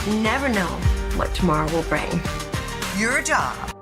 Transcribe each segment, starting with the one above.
You never know what tomorrow will bring. Your job.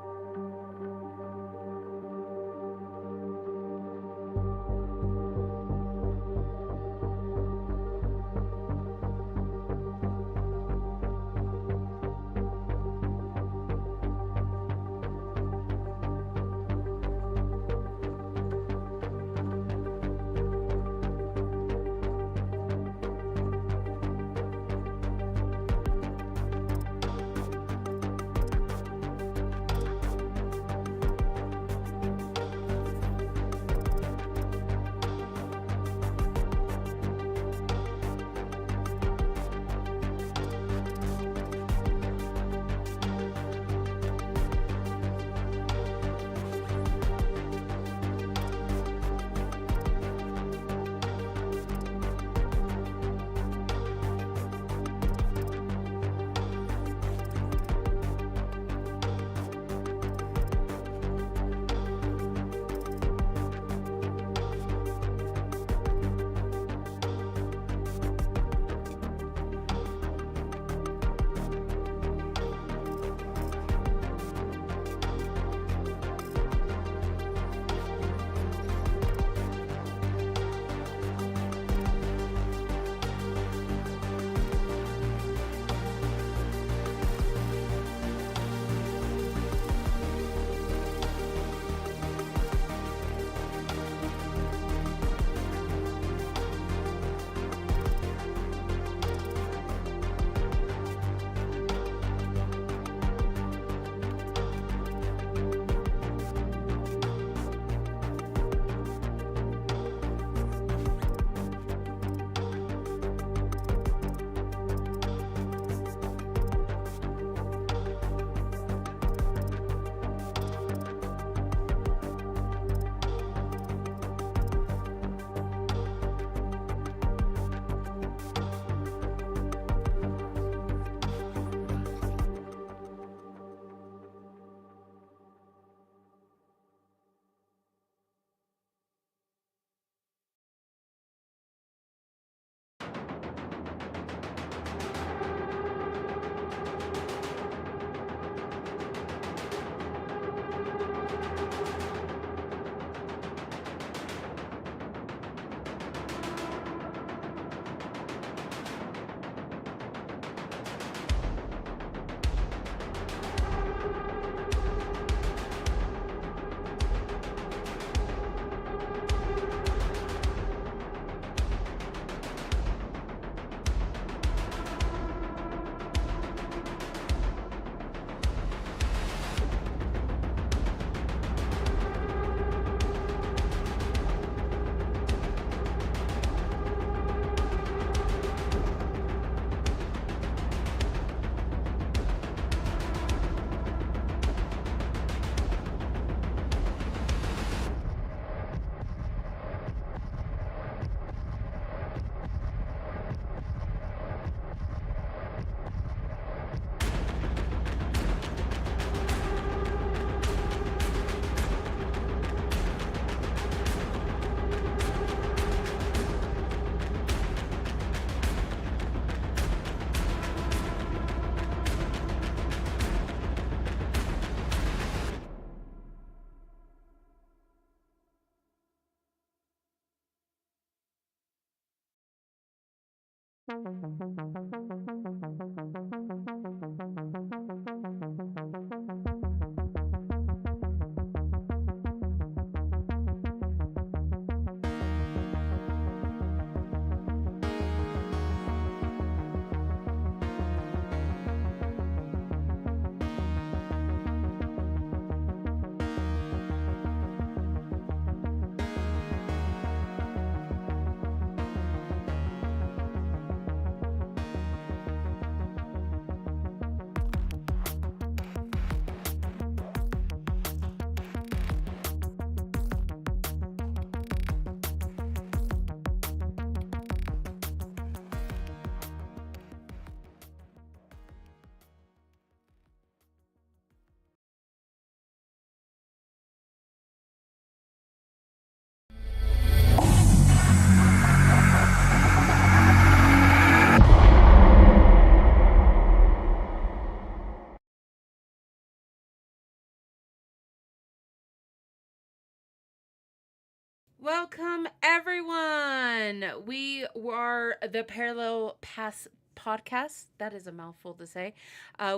Welcome, everyone. We are the Parallel Pass podcast. That is a mouthful to say.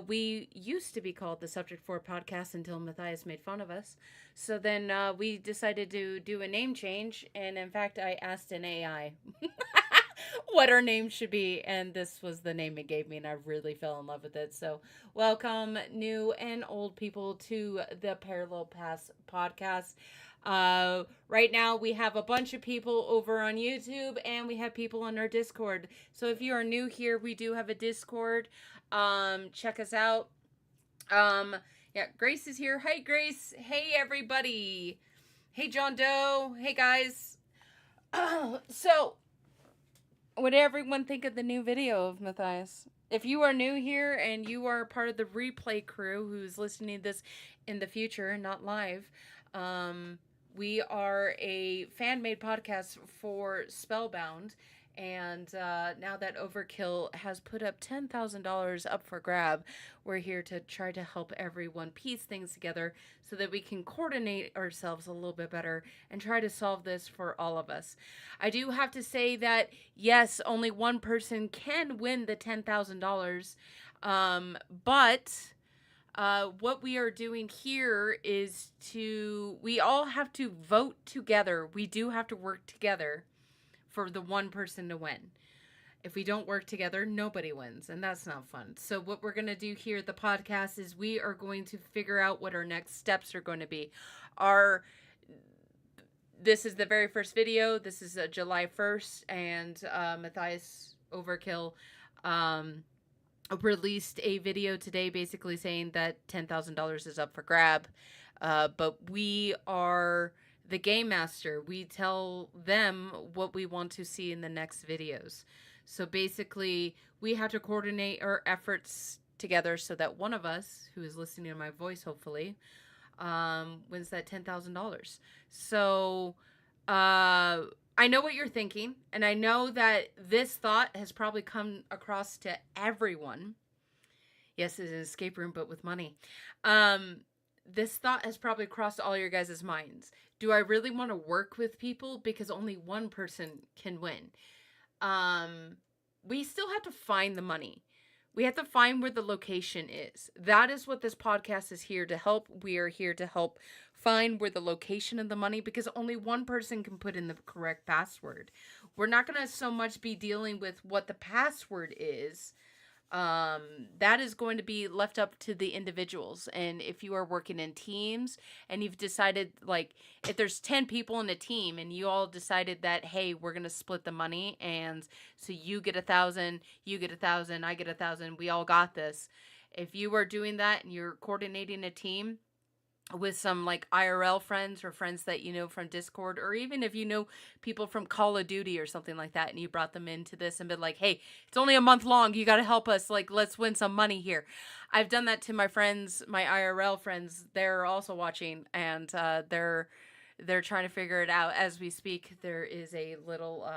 We used to be called the Subject 4 podcast until Matthias made fun of us. So then we decided to do a name change. And in fact, I asked an AI what our name should be. And this was the name it gave me. And I really fell in love with it. So welcome, new and old people, to the Parallel Pass podcast. Right now we have a bunch of people over on YouTube and we have people on our Discord. So if you are new here, we do have a Discord. Check us out. Yeah, Grace is here. Hi, Grace. Hey, everybody. Hey, John Doe. Hey, guys. So, what did everyone think of the new video of Matthias? If you are new here and you are part of the replay crew who's listening to this in the future, not live, we are a fan-made podcast for Spellbound, and now that Overkill has put up $10,000 up for grab, we're here to try to help everyone piece things together so that we can coordinate ourselves a little bit better and try to solve this for all of us. I do have to say that, yes, only one person can win the $10,000, but... what we are doing here is we all have to vote together. We do have to work together for the one person to win. If we don't work together, nobody wins, and that's not fun. So what we're going to do here at the podcast is we are going to figure out what our next steps are going to be. This is the very first video. This is July 1st, and Matthias Overkill released a video today basically saying that $10,000 is up for grab. But we are the game master. We tell them what we want to see in the next videos. So basically, we have to coordinate our efforts together so that one of us, who is listening to my voice hopefully, wins that $10,000. So, I know what you're thinking, and I know that this thought has probably come across to everyone. Yes, it's an escape room, but with money. This thought has probably crossed all your guys' minds. Do I really want to work with people because only one person can win? We still have to find the money. We have to find where the location is. That is what this podcast is here to help. We are here to help find where the location of the money, because only one person can put in the correct password. We're not going to so much be dealing with what the password is. That is going to be left up to the individuals. And if you are working in teams and you've decided, like, if there's 10 people in a team and you all decided that, hey, we're going to split the money, and so you get 1,000, you get 1,000, I get 1,000, we all got this. If you are doing that and you're coordinating a team with some like IRL friends or friends that you know from Discord, or even if you know people from Call of Duty or something like that, and you brought them into this and been like, hey, it's only a month long, you got to help us, like, let's win some money here. I've done that to my friends, my IRL friends. They're also watching, and they're trying to figure it out as we speak. There is a little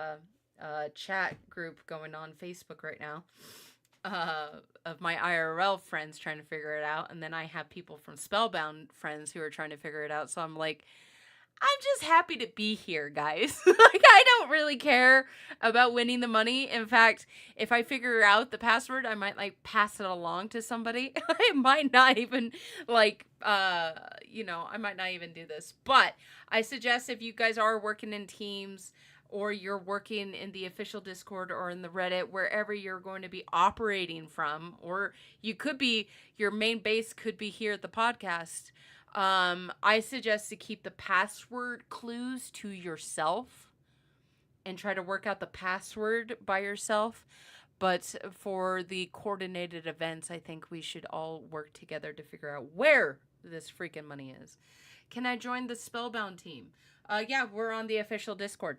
chat group going on Facebook right now of my IRL friends trying to figure it out, and then I have people from Spellbound friends who are trying to figure it out. So I'm like, I'm just happy to be here, guys. Like, I don't really care about winning the money. In fact, if I figure out the password, I might like pass it along to somebody. I might not even like I might not even do this. But I suggest, if you guys are working in teams, or you're working in the official Discord or in the Reddit, wherever you're going to be operating from, or you could be, your main base could be here at the podcast, I suggest to keep the password clues to yourself and try to work out the password by yourself. But for the coordinated events, I think we should all work together to figure out where this freaking money is. Can I join the Spellbound team? Yeah, we're on the official Discord.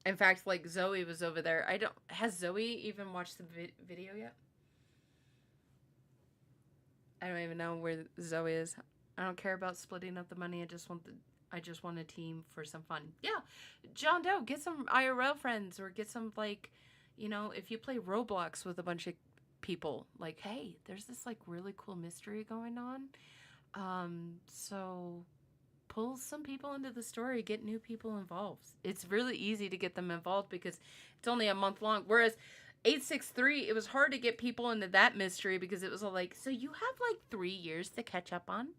In fact, like, Zoe was over there. Has Zoe even watched the video yet? I don't even know where Zoe is. I don't care about splitting up the money. I just want a team for some fun. Yeah, John Doe, get some IRL friends, or get some, like, if you play Roblox with a bunch of people, like, hey, there's this like really cool mystery going on. So pull some people into the story, get new people involved. It's really easy to get them involved because it's only a month long. Whereas 863, it was hard to get people into that mystery because it was all like, so you have like 3 years to catch up on?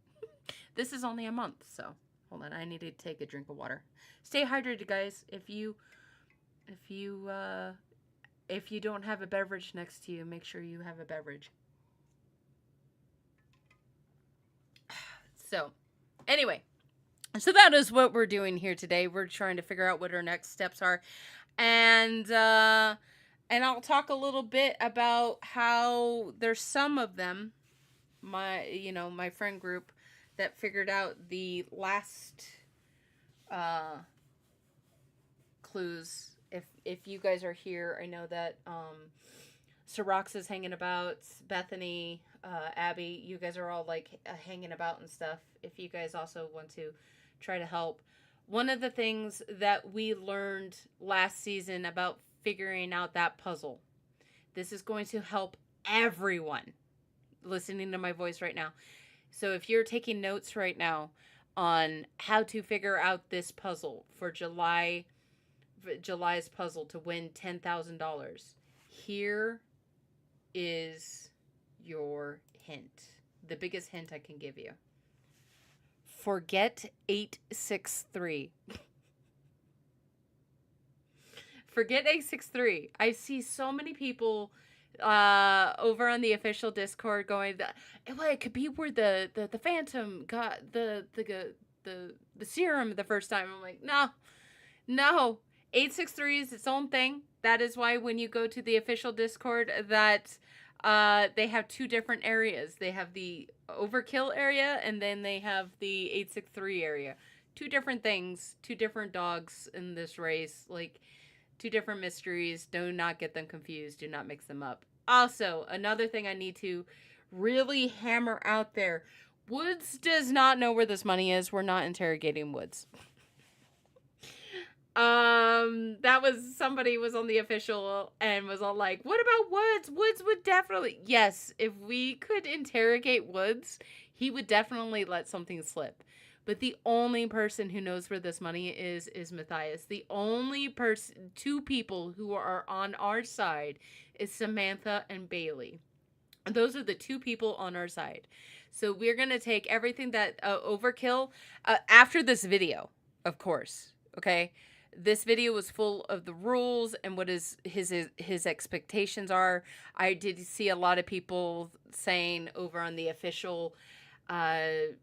This is only a month, so hold on, I need to take a drink of water. Stay hydrated, guys. If you don't have a beverage next to you, make sure you have a beverage. So, anyway, so that is what we're doing here today. We're trying to figure out what our next steps are, and I'll talk a little bit about how there's some of them, my friend group, that figured out the last clues. If you guys are here, I know that Sorox is hanging about, Bethany, Abby, you guys are all like hanging about and stuff. If you guys also want to try to help. One of the things that we learned last season about figuring out that puzzle, this is going to help everyone listening to my voice right now. So if you're taking notes right now on how to figure out this puzzle for July's puzzle to win $10,000, here is your hint. The biggest hint I can give you. Forget 863. Forget 863. I see so many people over on the official Discord going, well, it could be where the Phantom got the serum the first time. I'm like, no. 863 is its own thing. That is why when you go to the official Discord, that they have 2 different areas. They have the Overkill area, and then they have the 863 area. 2 different things, 2 different dogs in this race, like 2 different mysteries. Do not get them confused. Do not mix them up. Also, another thing I need to really hammer out there. Woods does not know where this money is. We're not interrogating Woods. That was, somebody was on the official and was all like, what about Woods? Woods would definitely, yes, if we could interrogate Woods, he would definitely let something slip. But the only person who knows where this money is Matthias. The only 2 people who are on our side is Samantha and Bailey. And those are the 2 people on our side. So we're going to take everything that Overkill, after this video, of course, okay? This video was full of the rules and what his expectations are. I did see a lot of people saying over on the official,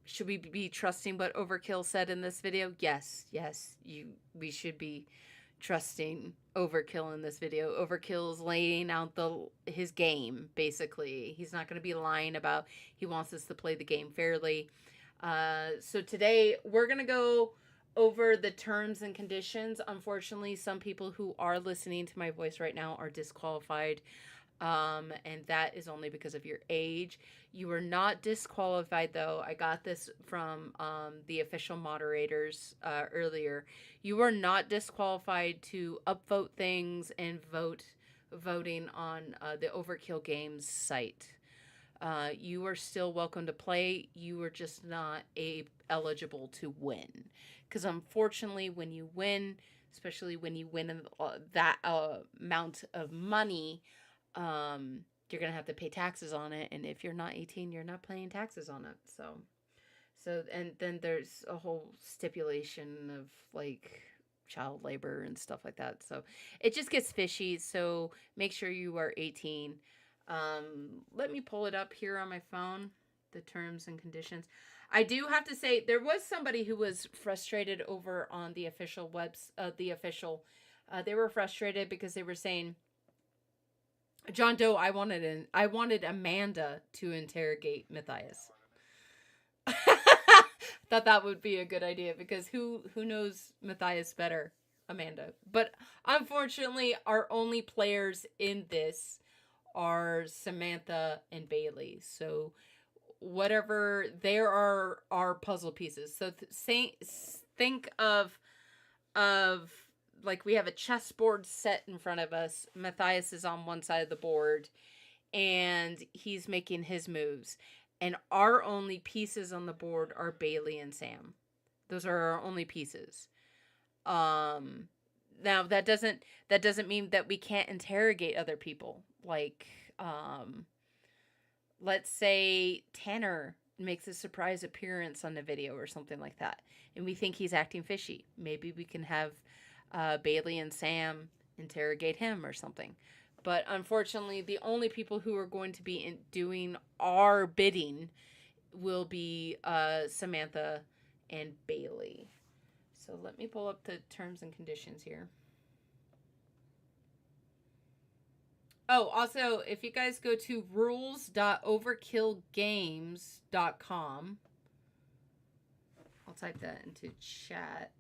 should we be trusting what Overkill said in this video? Yes, we should be trusting Overkill in this video. Overkill's laying out his game, basically. He's not going to be lying about he wants us to play the game fairly. So today we're going to go over the terms and conditions. Unfortunately, some people who are listening to my voice right now are disqualified. And that is only because of your age. You are not disqualified, though. I got this from the official moderators earlier. You are not disqualified to upvote things and voting on the Overkill Games site. You are still welcome to play. You are just not eligible to win. Because unfortunately, when you win, especially when you win that amount of money, you're going to have to pay taxes on it. And if you're not 18, you're not paying taxes on it. So, and then there's a whole stipulation of like child labor and stuff like that. So it just gets fishy. So make sure you are 18. Let me pull it up here on my phone, the terms and conditions. I do have to say there was somebody who was frustrated over on the official they were frustrated because they were saying, John Doe, I wanted Amanda to interrogate Matthias. Thought that would be a good idea because who knows Matthias better? Amanda. But unfortunately, our only players in this are Samantha and Bailey. So whatever, there are our puzzle pieces. So think of like we have a chessboard set in front of us. Matthias is on one side of the board and he's making his moves. And our only pieces on the board are Bailey and Sam. Those are our only pieces. Now that doesn't mean that we can't interrogate other people. Like, let's say Tanner makes a surprise appearance on the video or something like that, and we think he's acting fishy. Maybe we can have Bailey and Sam interrogate him or something. But unfortunately, the only people who are going to be doing our bidding will be Samantha and Bailey. So let me pull up the terms and conditions here. Oh, also, if you guys go to rules.overkillgames.com, I'll type that into chat.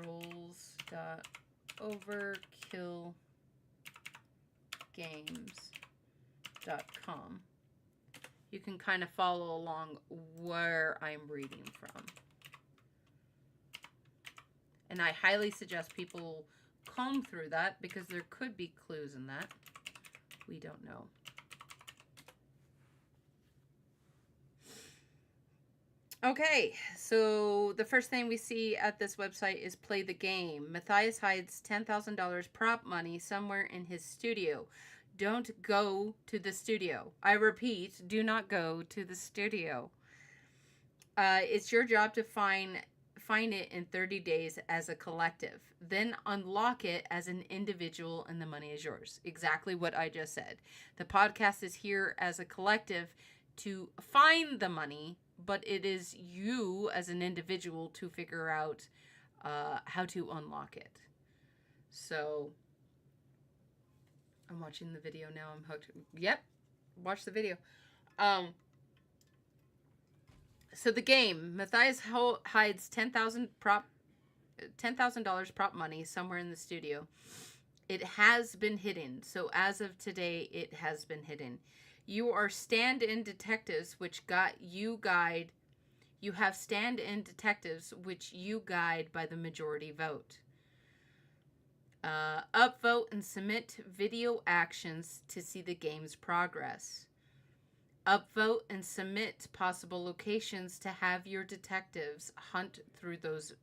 rules.overkillgames.com. You can kind of follow along where I'm reading from. And I highly suggest people comb through that because there could be clues in that. We don't know. Okay, so the first thing we see at this website is play the game. Matthias hides $10,000 prop money somewhere in his studio. Don't go to the studio. I repeat, do not go to the studio. It's your job to find it in 30 days as a collective. Then unlock it as an individual and the money is yours. Exactly what I just said. The podcast is here as a collective to find the money, but it is you as an individual to figure out how to unlock it. So I'm watching the video now. I'm hooked. Yep. Watch the video. So the game, Matthias hides $10,000 prop money somewhere in the studio. It has been hidden. So as of today, it has been hidden. You are stand-in detectives, which you have stand-in detectives, which you guide by the majority vote. Upvote and submit video actions to see the game's progress. Upvote and submit possible locations to have your detectives hunt through those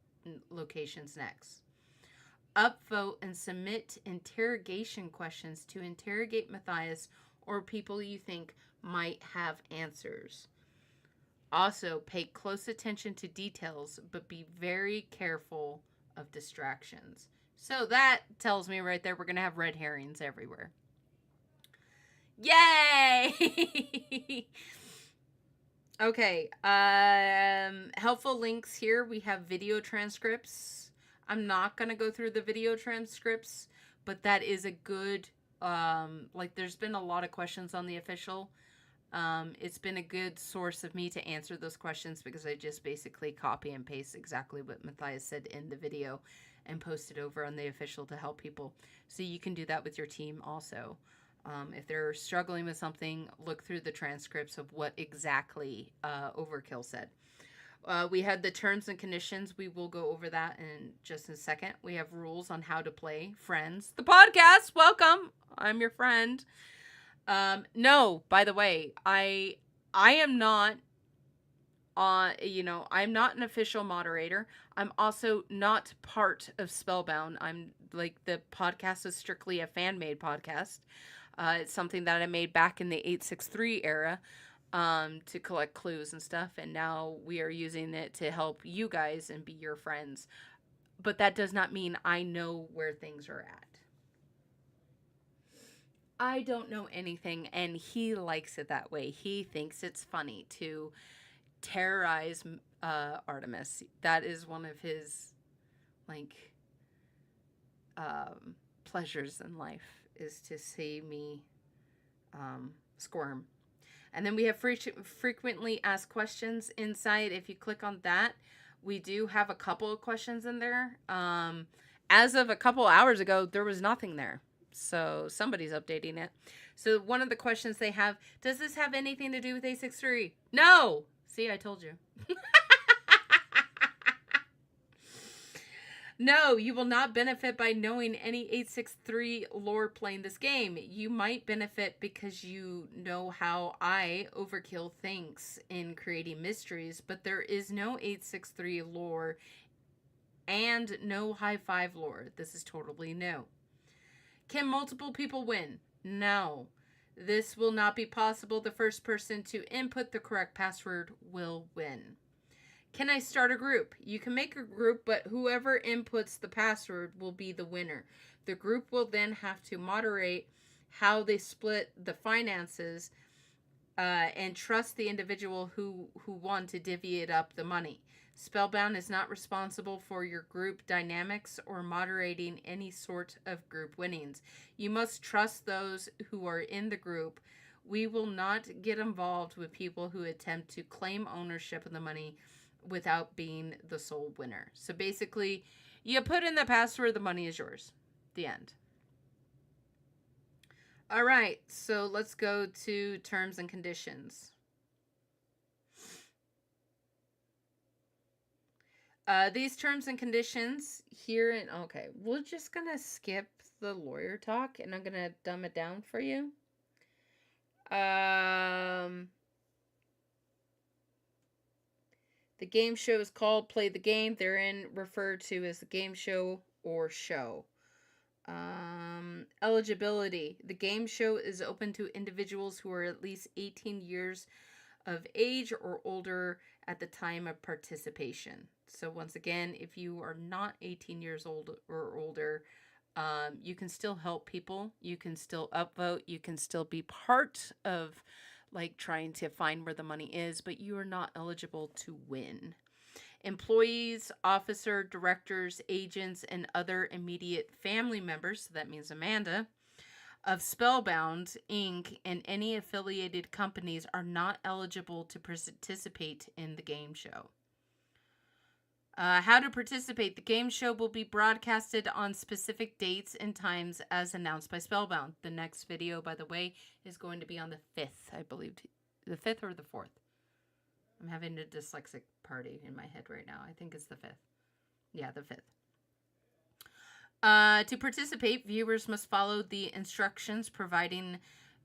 locations next. Upvote and submit interrogation questions to interrogate Matthias or people you think might have answers. Also, pay close attention to details, but be very careful of distractions. So that tells me right there we're going to have red herrings everywhere. Yay! Okay. Helpful links here. We have video transcripts. I'm not going to go through the video transcripts, but that is a good, there's been a lot of questions on the official. It's been a good source of me to answer those questions because I just basically copy and paste exactly what Matthias said in the video and post it over on the official to help people. So you can do that with your team also. If they're struggling with something, look through the transcripts of what exactly Overkill said. We had the terms and conditions. We will go over that in just a second. We have rules on how to play. Friends. The podcast. Welcome. I'm your friend. No, by the way, I am not I'm not an official moderator. I'm also not part of Spellbound. I'm the podcast is strictly a fan-made podcast. It's something that I made back in the 863 era to collect clues and stuff. And now we are using it to help you guys and be your friends. But that does not mean I know where things are at. I don't know anything, and he likes it that way. He thinks it's funny to terrorize Artemis. That is one of his pleasures in life, is to see me squirm. And then we have frequently asked questions inside. If you click on that, we do have a couple of questions in there. As of a couple hours ago, there was nothing there. So somebody's updating it. So one of the questions they have, does this have anything to do with A63? No! See, I told you. No, you will not benefit by knowing any 863 lore playing this game. You might benefit because you know how I Overkill thinks in creating mysteries, but there is no 863 lore and no high five lore. This is totally new. Can multiple people win? No. This will not be possible. The first person to input the correct password will win. Can I start a group? You can make a group, but whoever inputs the password will be the winner. The group will then have to moderate how they split the finances and trust the individual who won to divvy it up the money. Spellbound is not responsible for your group dynamics or moderating any sort of group winnings. You must trust those who are in the group. We will not get involved with people who attempt to claim ownership of the money without being the sole winner. So basically, you put in the password, the money is yours. The end. All right, so let's go to terms and conditions. These terms and conditions here, and okay, we're just gonna skip the lawyer talk, and I'm gonna dumb it down for you. The game show is called Play the Game. Therein referred to as the game show or show. Eligibility. The game show is open to individuals who are at least 18 years of age or older at the time of participation. So once again, if you are not 18 years old or older, you can still help people. You can still upvote. You can still be part of like trying to find where the money is, but you are not eligible to win. Employees, officer, directors, agents, and other immediate family members, so that means Amanda, of Spellbound, Inc. and any affiliated companies are not eligible to participate in the game show. How to participate. The game show will be broadcasted on specific dates and times as announced by Spellbound. The next video, by the way, is going to be on the 5th, I believe. The 5th or the 4th? I'm having a dyslexic party in my head right now. I think it's the 5th. Yeah, the 5th. To participate, viewers must follow the instructions provided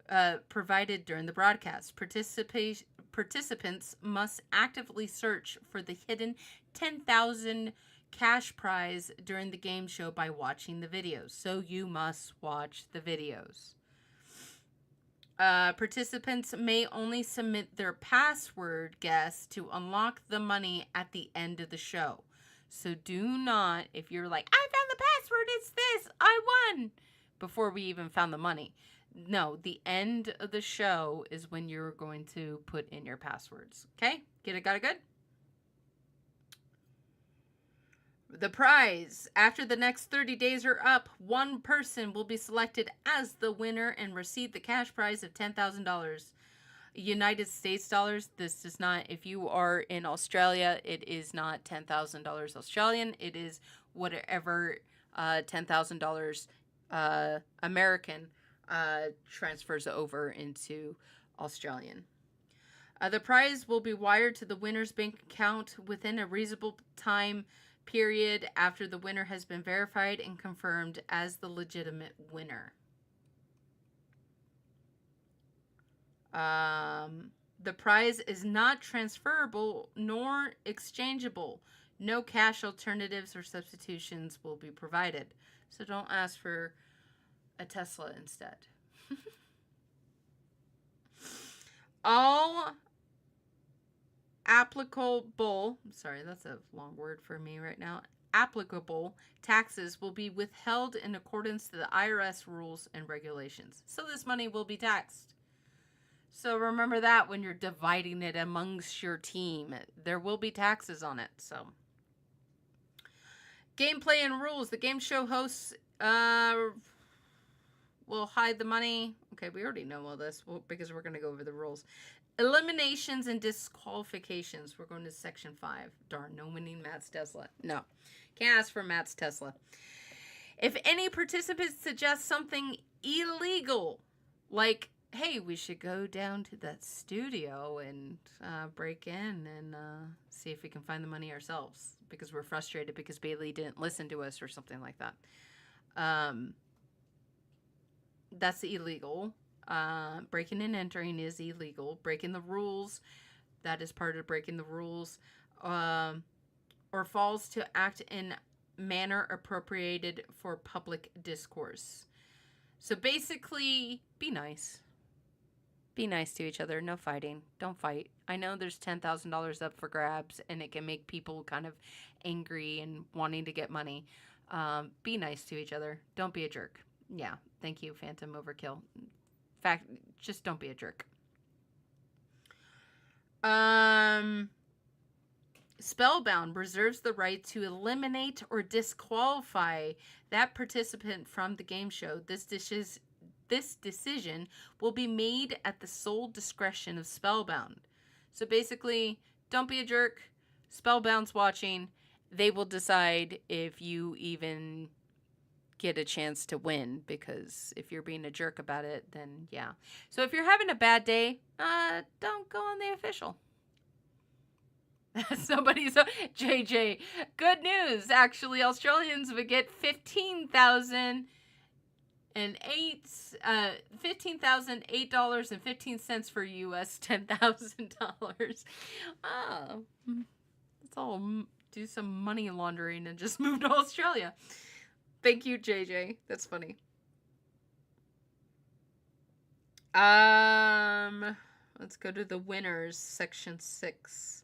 during the broadcast. Participants must actively search for the hidden 10,000 cash prize during the game show by watching the videos. So you must watch the videos. Participants may only submit their password guess to unlock the money at the end of the show. So do not, if you're like, I found the password, it's this, I won, before we even found the money. No, the end of the show is when you're going to put in your passwords. Okay? Got it good? The prize. After the next 30 days are up, one person will be selected as the winner and receive the cash prize of $10,000. United States dollars. This is not, if you are in Australia, it is not $10,000 Australian. It is whatever $10,000 American transfers over into Australian. The prize will be wired to the winner's bank account within a reasonable time period after the winner has been verified and confirmed as the legitimate winner. The prize is not transferable nor exchangeable. No cash alternatives or substitutions will be provided. So don't ask for a Tesla instead. All applicable, sorry, that's a long word for me right now. Applicable taxes will be withheld in accordance to the IRS rules and regulations. So this money will be taxed. So remember that when you're dividing it amongst your team. There will be taxes on it. So gameplay and rules. The game show hosts will hide the money. Okay, we already know all this because we're going to go over the rules. Eliminations and disqualifications. We're going to section 5. Darn, no winning Matt's Tesla. No, can't ask for Matt's Tesla. If any participant suggests something illegal, like hey, we should go down to that studio and break in and see if we can find the money ourselves because we're frustrated because Bailey didn't listen to us or something like that. That's illegal. Breaking and entering is illegal. Breaking the rules, that is part of breaking the rules. Or falls to act in manner appropriated for public discourse. So basically, be nice. Be nice to each other. No fighting. Don't fight. I know there's $10,000 up for grabs, and it can make people kind of angry and wanting to get money. Be nice to each other. Don't be a jerk. Yeah. Thank you, Phantom Overkill. In fact, just don't be a jerk. Spellbound reserves the right to eliminate or disqualify that participant from the game show. This decision will be made at the sole discretion of Spellbound. So basically, don't be a jerk. Spellbound's watching. They will decide if you even get a chance to win, because if you're being a jerk about it, then yeah. So if you're having a bad day, don't go on the official. Somebody's JJ. Good news. Actually, Australians would get $15,008.15 for US $10,000. Oh, let's all do some money laundering and just move to Australia. Thank you, JJ. That's funny. Let's go to the winners, section 6.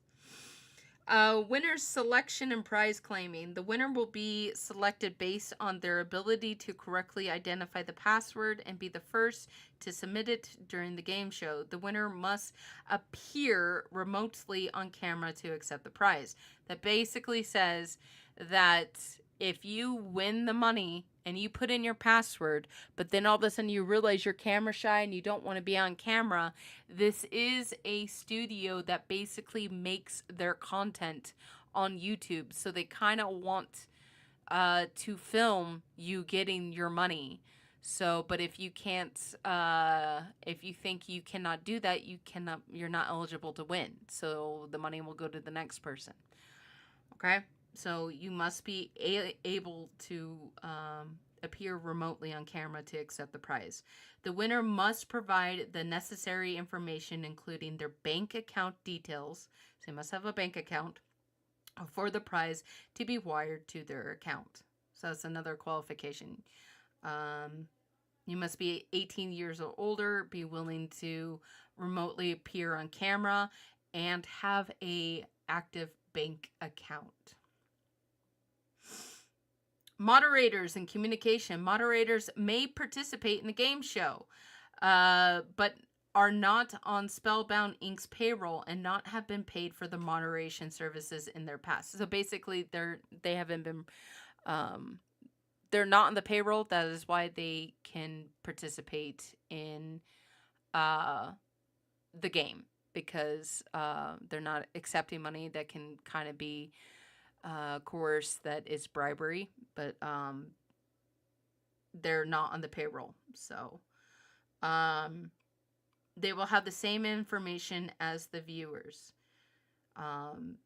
Winner's selection and prize claiming. The winner will be selected based on their ability to correctly identify the password and be the first to submit it during the game show. The winner must appear remotely on camera to accept the prize. That basically says that if you win the money and you put in your password, but then all of a sudden you realize you're camera shy and you don't want to be on camera, this is a studio that basically makes their content on YouTube. So they kind of want to film you getting your money. So, but if you can't, if you think you cannot do that, you're not eligible to win. So the money will go to the next person. Okay? So you must be able to appear remotely on camera to accept the prize. The winner must provide the necessary information, including their bank account details. So they must have a bank account for the prize to be wired to their account. So that's another qualification. You must be 18 years or older, be willing to remotely appear on camera, and have a active bank account. Moderators and communication. Moderators may participate in the game show, but are not on Spellbound Inc.'s payroll and not have been paid for the moderation services in their past. So basically, they haven't been, they're not on the payroll. That is why they can participate in the game, because they're not accepting money that can kind of be coerced, that is bribery, but they're not on the payroll. So they will have the same information as the viewers.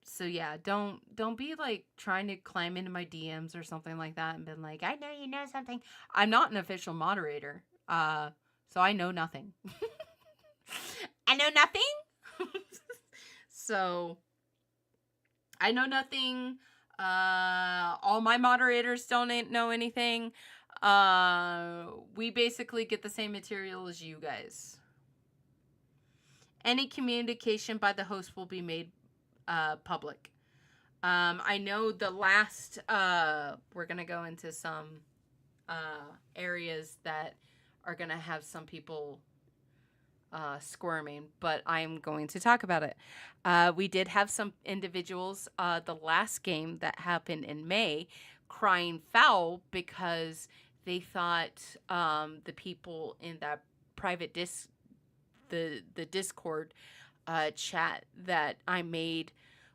So yeah, don't be like trying to climb into my DMs or something like that and been like, I know you know something. I'm not an official moderator. So I know nothing. I know nothing. So I know nothing. All my moderators don't know anything. We basically get the same material as you guys. Any communication by the host will be made public. I know the last, we're going to go into some areas that are going to have some people squirming, but I'm going to talk about it. We did have some individuals, the last game that happened in May, crying foul because they thought the people in that private the Discord chat that I made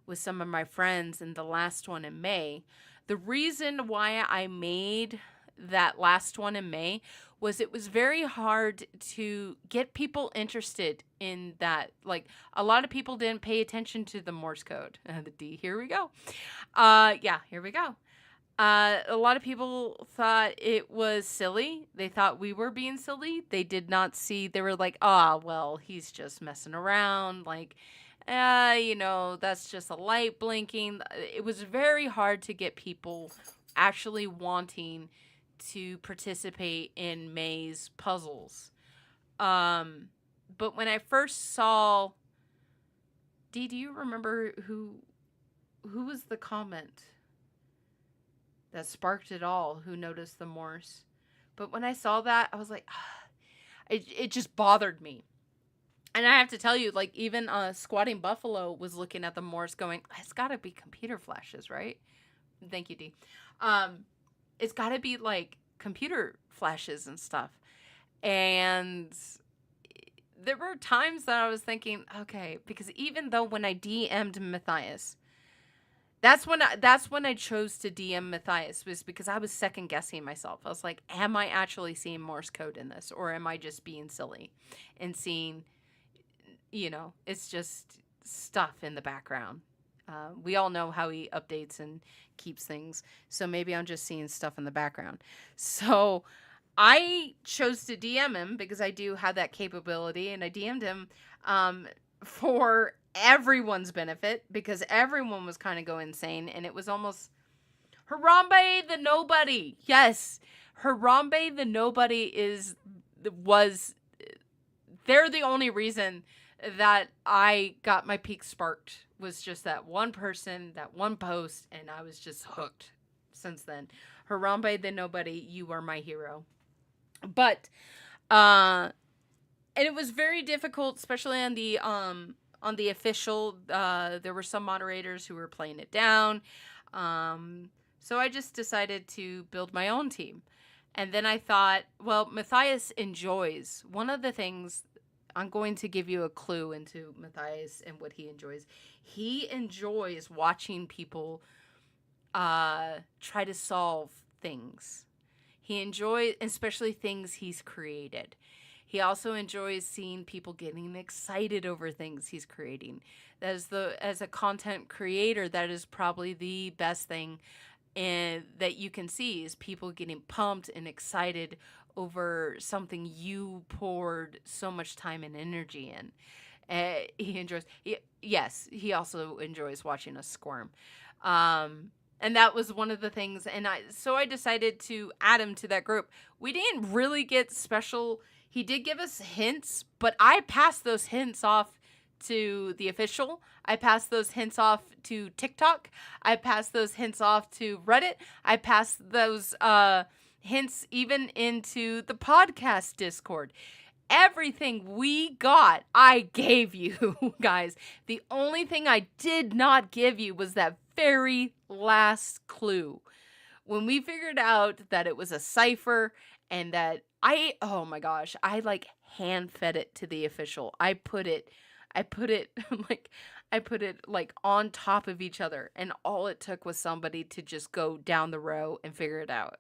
with some of my friends in the last one in May. The reason why I made that last one in May was it was very hard to get people interested in that. Like, a lot of people didn't pay attention to the Morse code. The D, here we go. Yeah, here we go. A lot of people thought it was silly. They thought we were being silly. They did not see, they were like, well, he's just messing around. Like, that's just a light blinking. It was very hard to get people actually wanting to participate in May's puzzles. But when I first saw, Dee, do you remember who was the comment that sparked it all? Who noticed the Morse? But when I saw that, I was like, it just bothered me. And I have to tell you, like, even Squatting Buffalo was looking at the Morse going, it's got to be computer flashes, right? Thank you, Dee. It's got to be, like, computer flashes and stuff. And there were times that I was thinking, okay, because even though when I DM'd Matthias, that's when I chose to DM Matthias, was because I was second guessing myself. I was like, am I actually seeing Morse code in this? Or am I just being silly and seeing, it's just stuff in the background. We all know how he updates and keeps things. So maybe I'm just seeing stuff in the background. So I chose to DM him because I do have that capability. And I DM'd him for everyone's benefit, because everyone was kind of going insane. And it was almost Harambe the Nobody. Yes, Harambe the Nobody they're the only reason that I got my peak sparked, was just that one person, that one post, and I was just hooked since then. Harambe the Nobody, you are my hero. But and it was very difficult, especially on the official. There were some moderators who were playing it down. So I just decided to build my own team. And then I thought, well, Matthias enjoys, one of the things, I'm going to give you a clue into Matthias and what he enjoys. He enjoys watching people try to solve things. He enjoys, especially things he's created. He also enjoys seeing people getting excited over things he's creating. As a content creator, that is probably the best thing that you can see, is people getting pumped and excited over something you poured so much time and energy in. He enjoys. He also enjoys watching us squirm. And that was one of the things. And I decided to add him to that group. We didn't really get special. He did give us hints, but I passed those hints off to the official. I passed those hints off to TikTok. I passed those hints off to Reddit. I passed those hints even into the podcast Discord. Everything we got, I gave you, guys. The only thing I did not give you was that very last clue. When we figured out that it was a cipher and that oh my gosh, I like hand fed it to the official. I put it like on top of each other, and all it took was somebody to just go down the row and figure it out.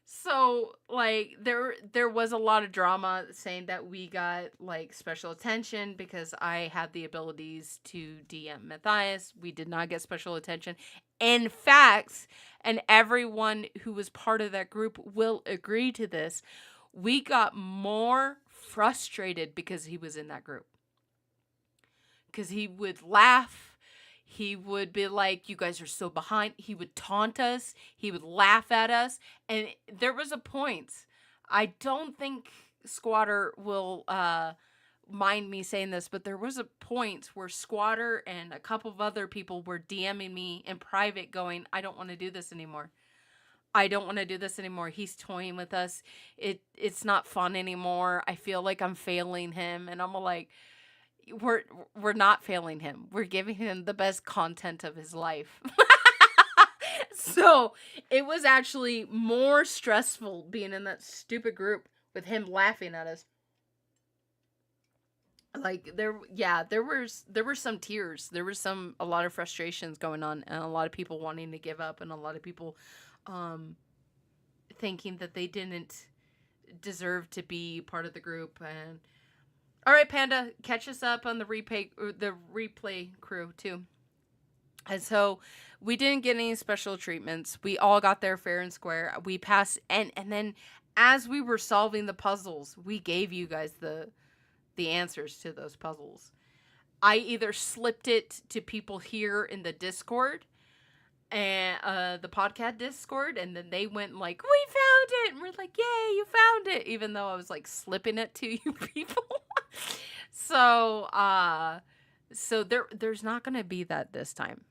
So, like, there was a lot of drama saying that we got, like, special attention because I had the abilities to DM Matthias. We did not get special attention. In fact, and everyone who was part of that group will agree to this, we got more frustrated because he was in that group. Because he would laugh. He would be like, you guys are so behind. He would taunt us. He would laugh at us. And there was a point, I don't think Squatter will mind me saying this, but there was a point where Squatter and a couple of other people were DMing me in private going, I don't want to do this anymore. I don't want to do this anymore. He's toying with us. It's not fun anymore. I feel like I'm failing him. And I'm like, we're not failing him. We're giving him the best content of his life. So it was actually more stressful being in that stupid group with him laughing at us. Like there were some tears. There was a lot of frustrations going on, and a lot of people wanting to give up, and a lot of people thinking that they didn't deserve to be part of the group. And all right, Panda, catch us up on the replay crew too. And so we didn't get any special treatments. We all got there fair and square. We passed, and then as we were solving the puzzles, we gave you guys the answers to those puzzles. I either slipped it to people here in the Discord, and the podcast Discord, and then they went like, "We found it," and we're like, "Yay, you found it!" Even though I was like slipping it to you people. So there's not gonna be that this time.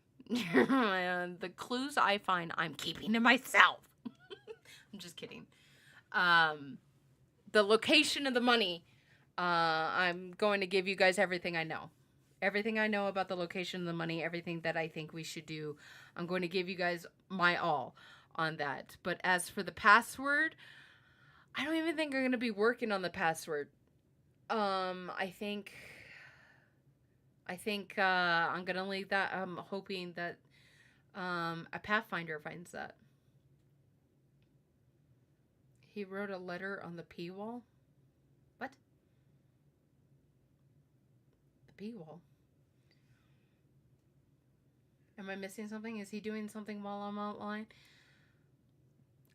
And the clues I find, I'm keeping to myself. I'm just kidding. The location of the money, I'm going to give you guys everything I know. Everything I know about the location of the money, everything that I think we should do, I'm going to give you guys my all on that. But as for the password, I don't even think I'm going to be working on the password. I think I'm going to leave that. I'm hoping that a Pathfinder finds that. He wrote a letter on the P wall. What? The P wall? Am I missing something? Is he doing something while I'm online?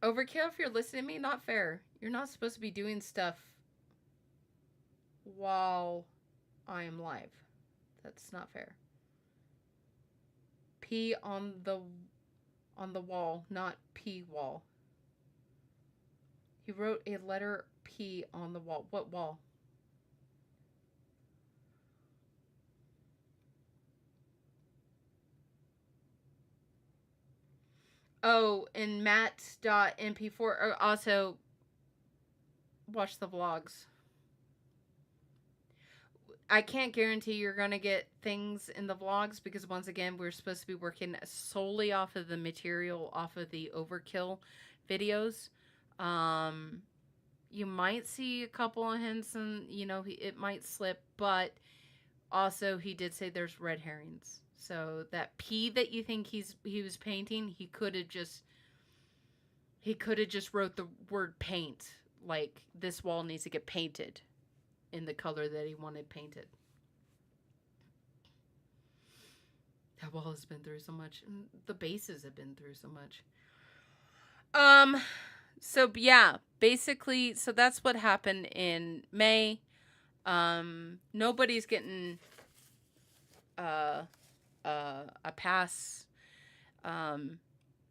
Overkill, if you're listening to me, not fair. You're not supposed to be doing stuff while I am live. That's not fair. P on the wall, not P wall. He wrote a letter P on the wall. What wall? Oh, and Matt.mp4 also watch the vlogs. I can't guarantee you're going to get things in the vlogs because once again, we're supposed to be working solely off of the material, off of the Overkill videos. You might see a couple of hints and, it might slip, but also he did say there's red herrings. So that P that you think he was painting, he could have just wrote the word paint, like this wall needs to get painted in the color that he wanted painted. That wall has been through so much, and the bases have been through so much. So yeah, basically, so that's what happened in May. Nobody's getting a pass.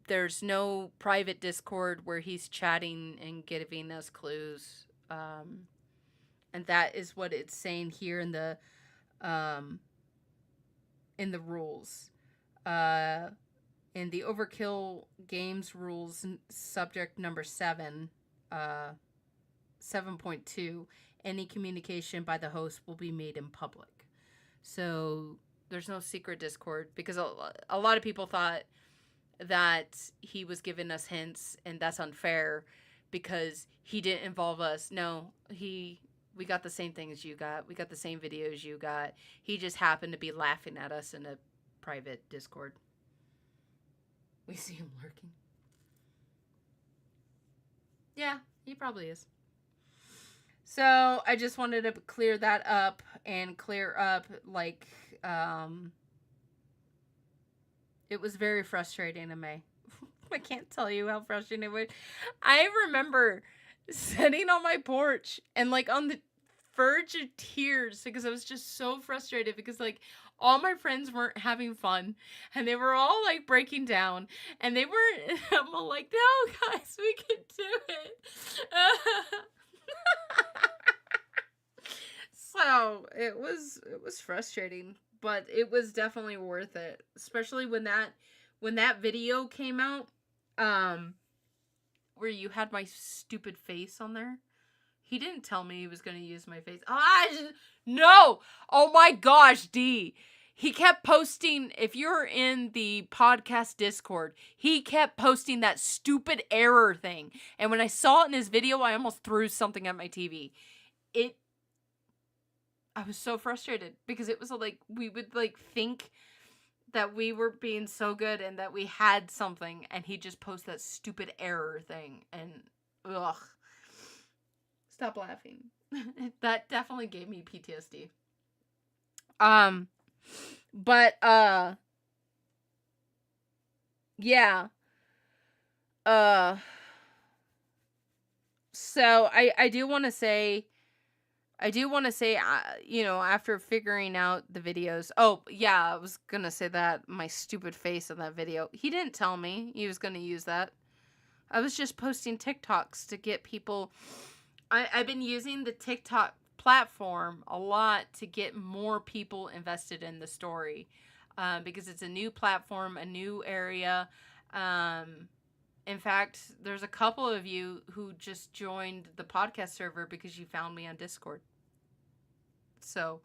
There's no private Discord where he's chatting and giving us clues. And that is what it's saying here in the rules. In the Overkill Games rules, subject number 7, 7.2, any communication by the host will be made in public. So there's no secret Discord because a lot of people thought that he was giving us hints, and that's unfair because he didn't involve us. No, we got the same thing as you got. We got the same videos you got. He just happened to be laughing at us in a private Discord. We see him lurking. Yeah, he probably is. So I just wanted to clear that up and clear up, like, it was very frustrating in May. I can't tell you how frustrating it was. I remember sitting on my porch and like on the verge of tears because I was just so frustrated because like all my friends weren't having fun and they were all like breaking down and they weren't. I'm all like, no guys, we can do it. So it was frustrating, but it was definitely worth it, especially when that video came out, where you had my stupid face on there. He didn't tell me he was going to use my face. No! Oh my gosh, D. He kept posting, if you're in the podcast Discord, he kept posting that stupid error thing. And when I saw it in his video, I almost threw something at my TV. I was so frustrated because it was like, we would like think that we were being so good and that we had something, and he just posted that stupid error thing, and ugh. Stop laughing. That definitely gave me PTSD. But yeah. So I do want to say, you know, after figuring out the videos, oh yeah, I was gonna say that my stupid face in that video, he didn't tell me he was gonna use that. I was just posting TikToks to get people. I've been using the TikTok platform a lot to get more people invested in the story, because it's a new platform, a new area. In fact, there's a couple of you who just joined the podcast server because you found me on Discord. So,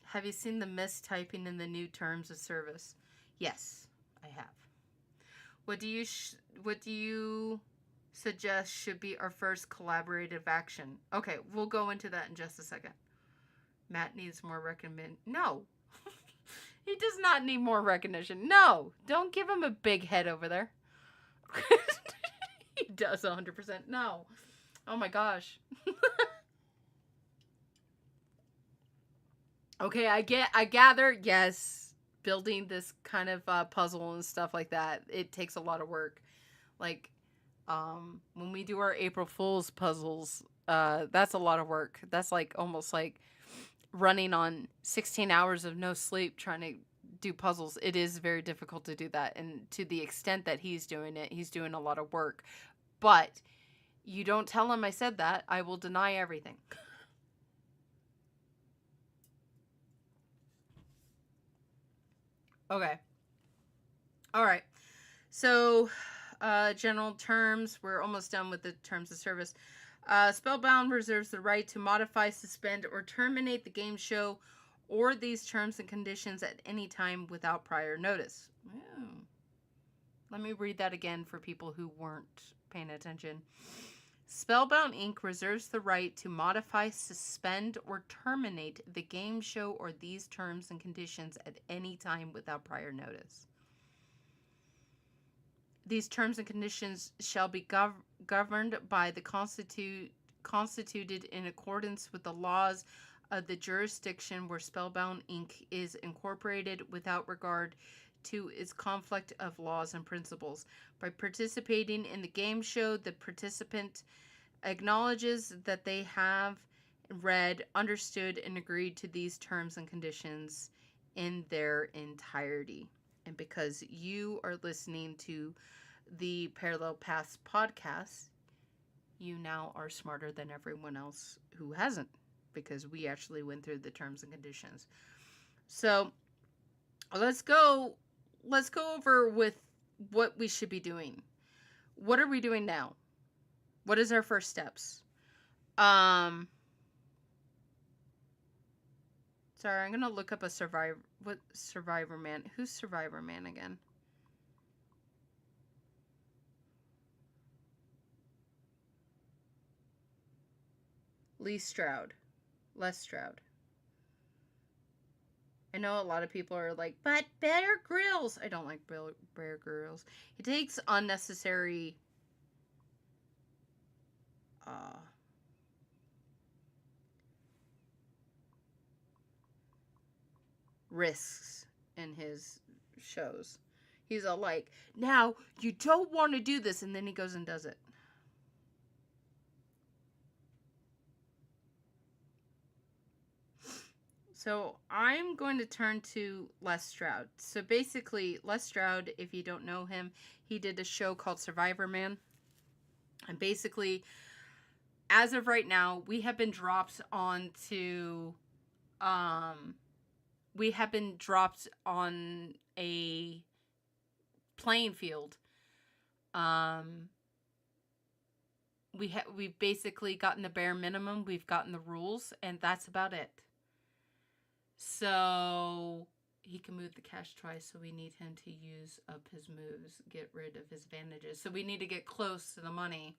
have you seen the mistyping in the new terms of service? Yes, I have. What do you suggest should be our first collaborative action? Okay, we'll go into that in just a second. Matt needs more recognition. No. He does not need more recognition. No. Don't give him a big head over there. He does 100%. No. Oh my gosh. Okay, I gather, yes, building this kind of puzzle and stuff like that, it takes a lot of work. Like, when we do our April Fool's puzzles, that's a lot of work. That's like almost like running on 16 hours of no sleep trying to do puzzles. It is very difficult to do that. And to the extent that he's doing it, he's doing a lot of work. But you don't tell him I said that. I will deny everything. Okay. All right. So, general terms. We're almost done with the terms of service. Spellbound reserves the right to modify, suspend, or terminate the game show or these terms and conditions at any time without prior notice. Oh. Let me read that again for people who weren't paying attention. Spellbound Inc. reserves the right to modify, suspend, or terminate the game show or these terms and conditions at any time without prior notice. These terms and conditions shall be governed by the constituted in accordance with the laws of the jurisdiction where Spellbound Inc. is incorporated without regard to its conflict of laws and principles. By participating in the game show, the participant acknowledges that they have read, understood, and agreed to these terms and conditions in their entirety. And because you are listening to the Parallel Paths podcast, you now are smarter than everyone else who hasn't, because we actually went through the terms and conditions. So let's go over with what we should be doing. What are we doing now? What is our first steps? Sorry, I'm gonna look up a Survivor Man. Who's Survivor Man again? Les Stroud. I know a lot of people are like, but Bear Grylls. I don't like Bear Grylls. He takes unnecessary risks in his shows. He's all like, now you don't want to do this, and then he goes and does it. So I'm going to turn to Les Stroud. So basically, Les Stroud, if you don't know him, he did a show called Survivor Man. And basically, as of right now, we have been dropped on a playing field. We've basically gotten the bare minimum. We've gotten the rules, and that's about it. So he can move the cash twice, so we need him to use up his moves, get rid of his advantages. So we need to get close to the money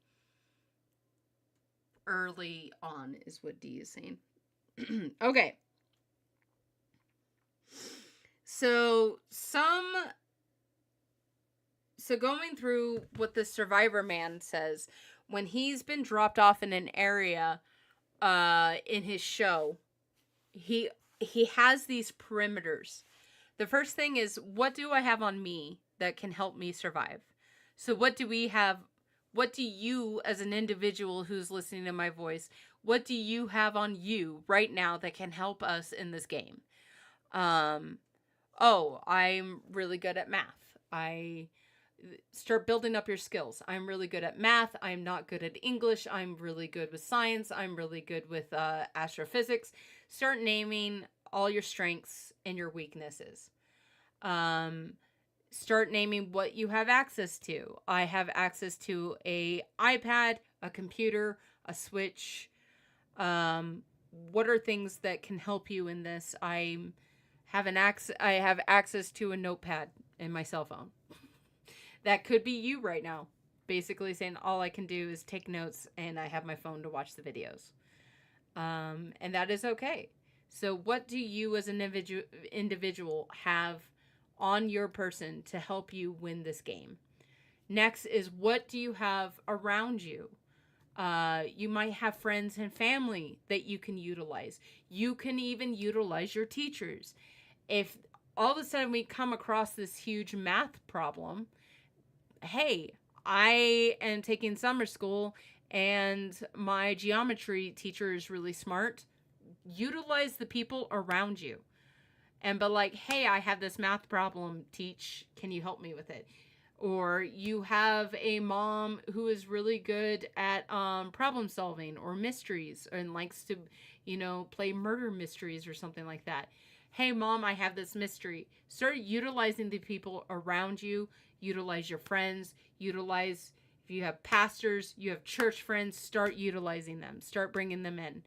early on, is what D is saying. Okay. So going through what the survivor man says, when he's been dropped off in an area in his show, he has these perimeters. The first thing is, what do I have on me that can help me survive? So what do we have? What do you, as an individual who's listening to my voice, what do you have on you right now that can help us in this game? Oh, I'm really good at math. I start building up your skills. I'm really good at math. I'm not good at English. I'm really good with science. I'm really good with astrophysics. Start naming all your strengths and your weaknesses. Start naming what you have access to. I have access to a iPad, a computer, a Switch. What are things that can help you in this? I have access to a notepad in my cell phone. That could be you right now, basically saying all I can do is take notes and I have my phone to watch the videos. And that is okay. So what do you as an individual have on your person to help you win this game? Next is, what do you have around you? You might have friends and family that you can utilize. You can even utilize your teachers. If all of a sudden we come across this huge math problem, hey, I am taking summer school and my geometry teacher is really smart. Utilize the people around you and be like, hey, I have this math problem, teach. Can you help me with it? Or you have a mom who is really good at problem solving or mysteries and likes to, play murder mysteries or something like that. Hey, mom, I have this mystery. Start utilizing the people around you. Utilize your friends. Utilize, if you have pastors, you have church friends, start utilizing them. Start bringing them in.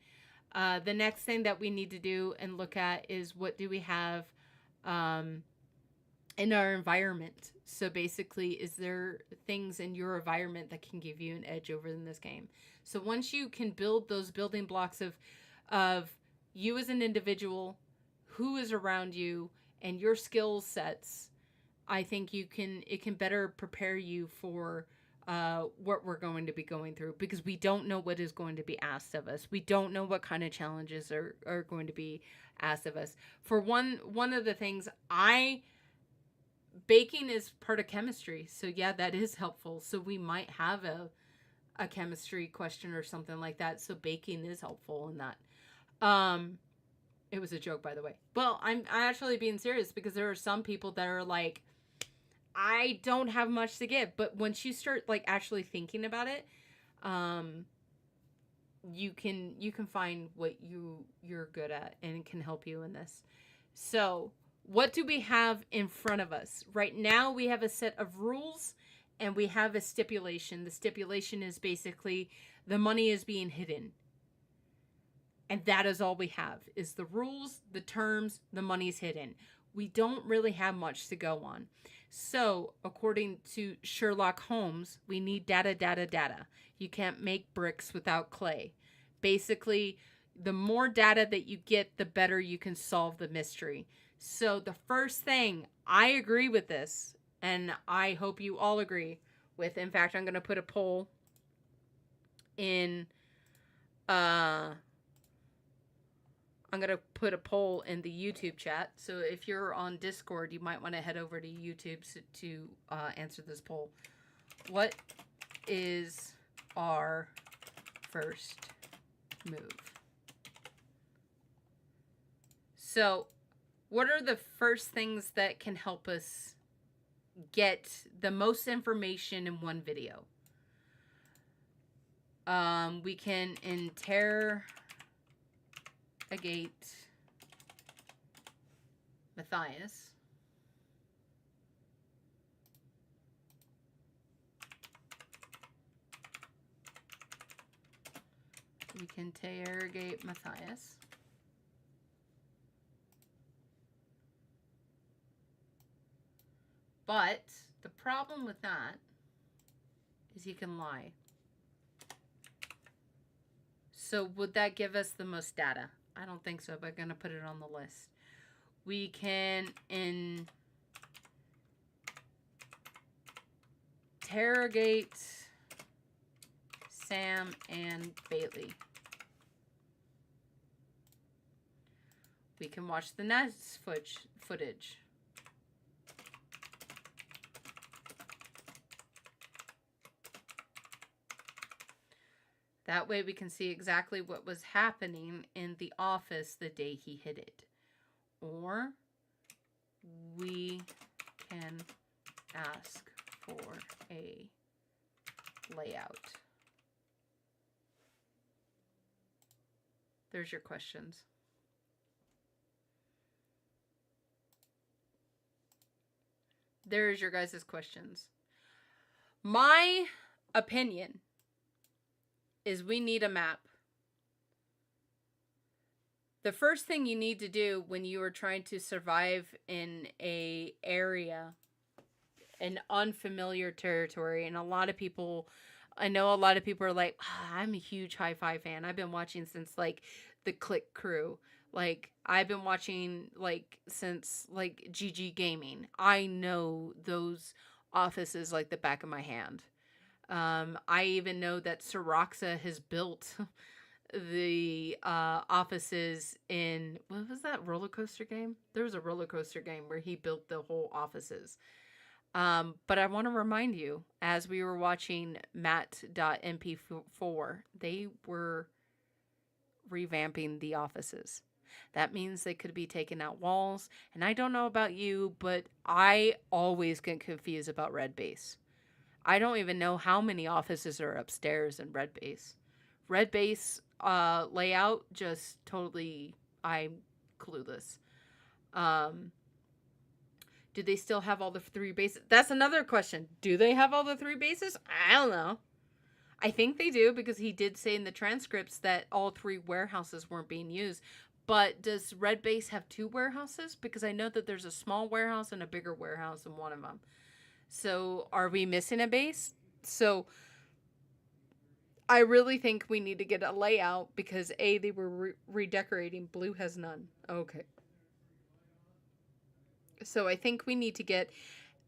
The next thing that we need to do and look at is, what do we have in our environment? So basically, is there things in your environment that can give you an edge over in this game? So once you can build those building blocks of you as an individual, who is around you, and your skill sets, I think it can better prepare you for what we're going to be going through, because we don't know what is going to be asked of us. We don't know what kind of challenges are going to be asked of us. For one of the things, baking is part of chemistry. So yeah, that is helpful. So we might have a chemistry question or something like that. So baking is helpful in that. It was a joke, by the way. Well, I'm actually being serious, because there are some people that are like, I don't have much to give. But once you start like actually thinking about it, you can find what you're good at, and it can help you in this. So what do we have in front of us? Right now we have a set of rules and we have a stipulation. The stipulation is basically the money is being hidden. And that is all we have, is the rules, the terms, the money's hidden. We don't really have much to go on. So, according to Sherlock Holmes, we need data, data, data. You can't make bricks without clay. Basically, the more data that you get, the better you can solve the mystery. So, the first thing, I agree with this, and I hope you all agree with. In fact, I'm going to put a poll in the YouTube chat. So if you're on Discord, you might want to head over to YouTube to answer this poll. What is our first move? So what are the first things that can help us get the most information in one video? We can interrogate Matthias. We can interrogate Matthias. But the problem with that is he can lie. So would that give us the most data? I don't think so, but I'm going to put it on the list. We can interrogate Sam and Bailey. We can watch the next footage. That way we can see exactly what was happening in the office the day he hid it. Or we can ask for a layout. There's your questions. There's your guys' questions. My opinion is we need a map. The first thing you need to do when you are trying to survive in a area, an unfamiliar territory, and I know a lot of people are like, I'm a huge Hi-Fi fan. I've been watching since like the Click Crew. Like I've been watching like since like GG Gaming. I know those offices like the back of my hand. I even know that Soroxa has built the offices in, what was that roller coaster game? There was a roller coaster game where he built the whole offices. But I want to remind you, as we were watching Matt.mp4, they were revamping the offices. That means they could be taking out walls. And I don't know about you, but I always get confused about Red Base. I don't even know how many offices are upstairs in Red Base. Red Base layout, just totally, I'm clueless. Do they still have all the 3 bases? That's another question. Do they have all the 3 bases? I don't know. I think they do, because he did say in the transcripts that all 3 warehouses weren't being used. But does Red Base have 2 warehouses? Because I know that there's a small warehouse and a bigger warehouse in one of them. So are we missing a base? So I really think we need to get a layout, because A, they were redecorating. Blue has none. Okay. So I think we need to get...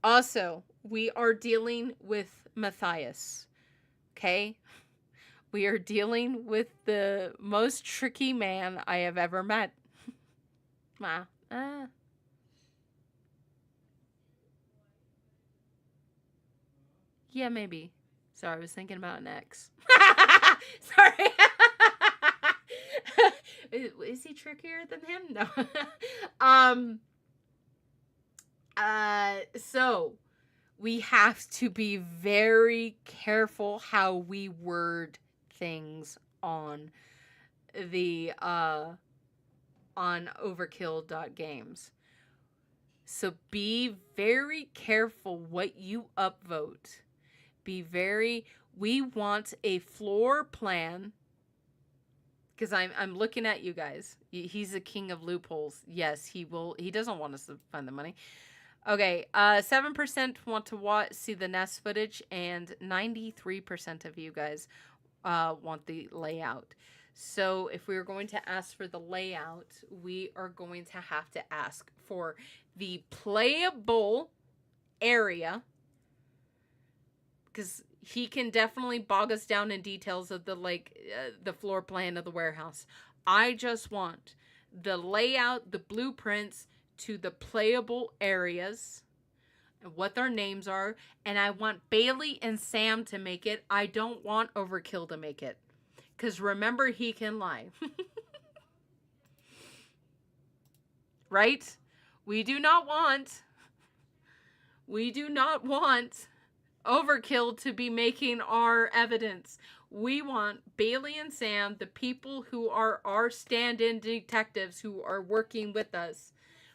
Also, we are dealing with Matthias. Okay? We are dealing with the most tricky man I have ever met. Wow. Yeah, maybe. Sorry, I was thinking about an ex. Sorry. Is he trickier than him? No. So we have to be very careful how we word things on the on overkill.games. So be very careful what you upvote. We want a floor plan, because I'm looking at you guys. He's the king of loopholes. Yes, he doesn't want us to find the money. Okay, 7% want to see the nest footage, and 93% of you guys want the layout. So if we are going to ask for the layout, we are going to have to ask for the playable area, because he can definitely bog us down in details of the floor plan of the warehouse. I just want the layout, the blueprints to the playable areas and what their names are. And I want Bailey and Sam to make it. I don't want Overkill to make it, because remember, he can lie. Right? We do not want Overkill to be making our evidence. We want Bailey and Sam, the people who are our stand-in detectives who are working with us.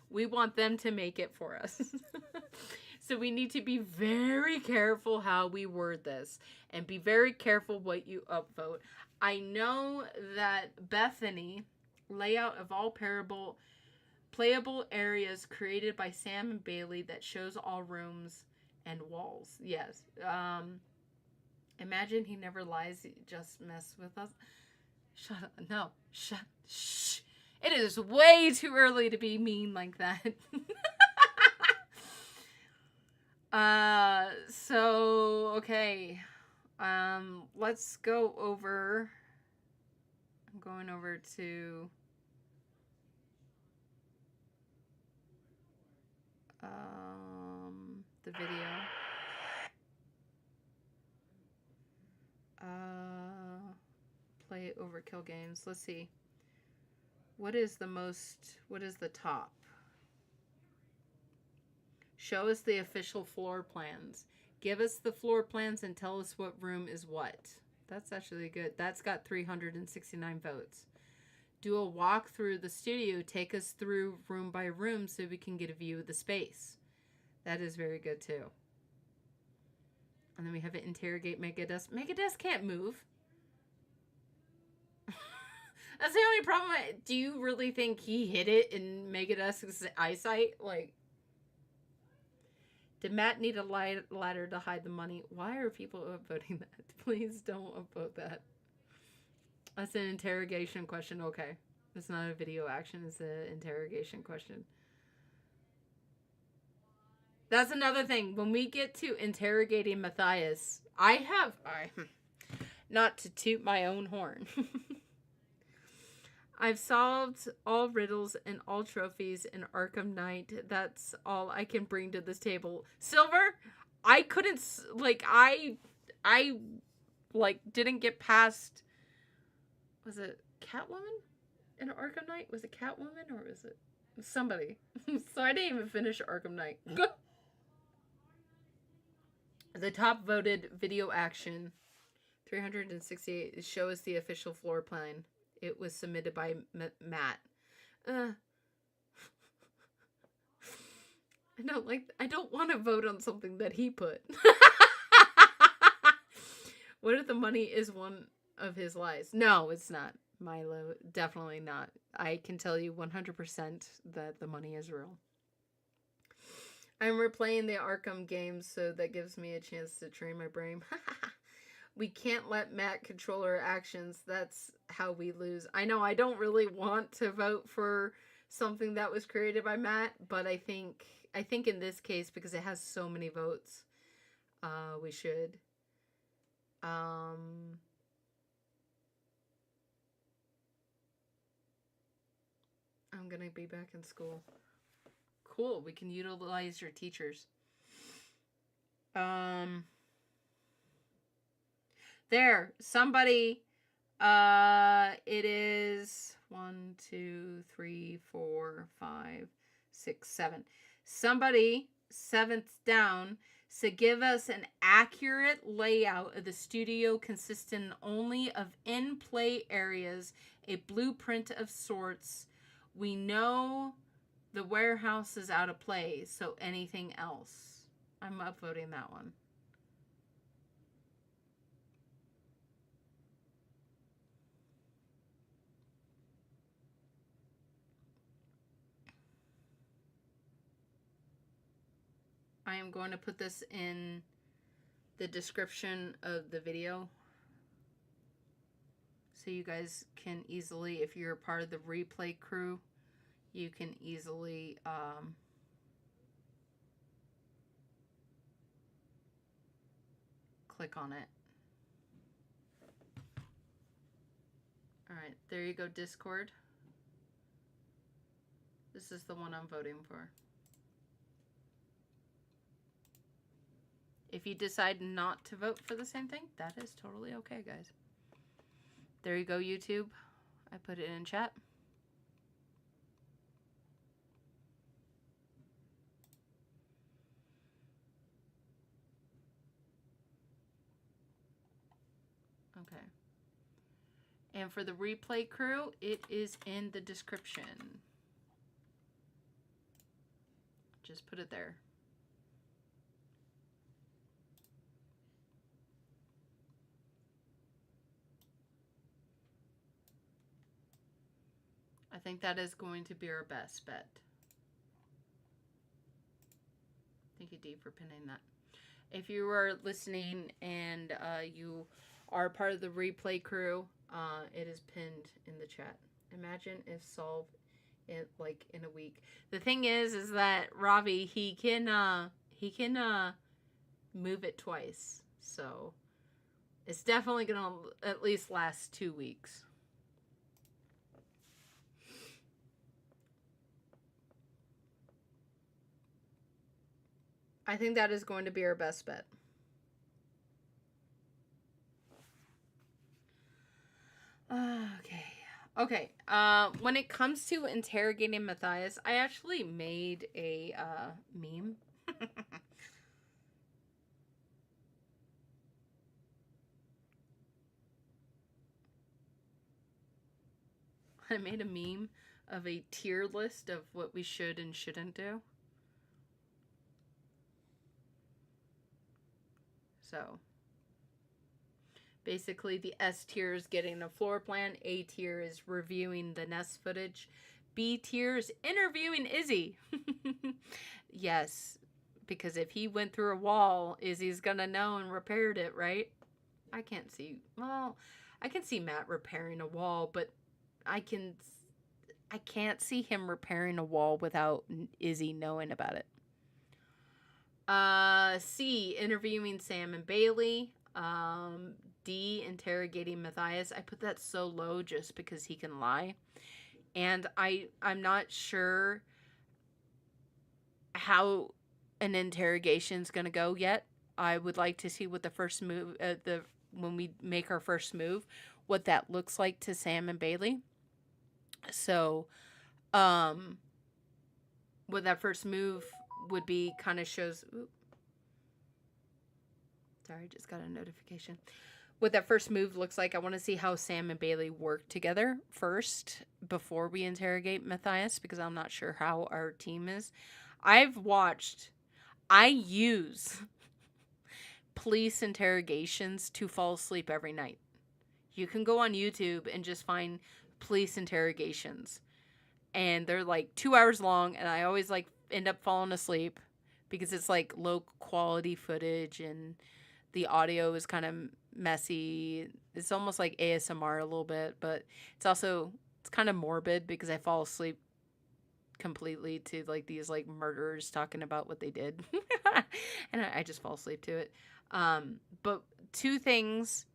We want them to make it for us. So we need to be very careful how we word this, and be very careful what you upvote. I know that Bethany, layout of all playable areas created by Sam and Bailey that shows all rooms and walls. Yes. Imagine he never lies, he just mess with us. Shut up. No. Shh. It is way too early to be mean like that. So, okay. Let's go over. I'm going over to the video. Play overkill games. Let's see. What is the top? Show us the official floor plans. Give us the floor plans and tell us what room is what. That's actually good. That's got 369 votes. Do a walk through the studio. Take us through room by room so we can get a view of the space. That is very good too. And then we have it interrogate Megadesk. Megadesk can't move. That's the only problem. Do you really think he hit it in Megadesk's eyesight? Like, did Matt need a ladder to hide the money? Why are people upvoting that? Please don't upvote that. That's an interrogation question. Okay. It's not a video action. It's an interrogation question. That's another thing. When we get to interrogating Matthias, not to toot my own horn. I've solved all riddles and all trophies in Arkham Knight. That's all I can bring to this table. Silver, I couldn't, I didn't get past, was it Catwoman in Arkham Knight? Was it Catwoman or was it somebody? So I didn't even finish Arkham Knight. The top voted video action, 368, show us the official floor plan. It was submitted by Matt. I don't want to vote on something that he put. What if the money is one of his lies? No, it's not. Milo, definitely not. I can tell you 100% that the money is real. I'm replaying the Arkham games, so that gives me a chance to train my brain. We can't let Matt control our actions. That's how we lose. I know I don't really want to vote for something that was created by Matt, but I think in this case, because it has so many votes, we should. I'm gonna be back in school. Cool. We can utilize your teachers. There, somebody, it is 1, 2, 3, 4, 5, 6, 7. Somebody, 7th down, so give us an accurate layout of the studio consisting only of in-play areas, a blueprint of sorts. We know the warehouse is out of play, so anything else. I'm upvoting that one. I am going to put this in the description of the video so you guys can easily, if you're a part of the replay crew, you can easily click on it. Alright, there you go, Discord. This is the one I'm voting for. If you decide not to vote for the same thing, that is totally okay, guys. There you go, YouTube. I put it in chat. Okay. And for the replay crew, it is in the description. Just put it there. I think that is going to be our best bet. Thank you, Dee, for pinning that. If you are listening and you are part of the replay crew, it is pinned in the chat. Imagine if solved in in a week. The thing is that Ravi, he can move it twice. So it's definitely gonna at least last 2 weeks. I think that is going to be our best bet. Okay. When it comes to interrogating Matthias, I actually made a meme. I made a meme of a tier list of what we should and shouldn't do. So basically, the S tier is getting a floor plan. A tier is reviewing the nest footage. B tier is interviewing Izzy. Yes, because if he went through a wall, Izzy's gonna know and repaired it, right? I can't see. Well, I can see Matt repairing a wall, but I can't see him repairing a wall without Izzy knowing about it. C, interviewing Sam and Bailey. D, interrogating Matthias. I put that so low just because he can lie. And I'm not sure how an interrogation's going to go yet. I would like to see what the first move, when we make our first move, what that looks like to Sam and Bailey. So, what that first move would be kind of shows. Sorry, just got a notification. What that first move looks like, I want to see how Sam and Bailey work together first before we interrogate Matthias, because I'm not sure how our team is. I use police interrogations to fall asleep every night. You can go on YouTube and just find police interrogations. And they're 2 hours long, and I always end up falling asleep because it's low quality footage and the audio is kind of messy. It's almost like ASMR a little bit, but it's kind of morbid because I fall asleep completely to these murderers talking about what they did. And I just fall asleep to it. But two things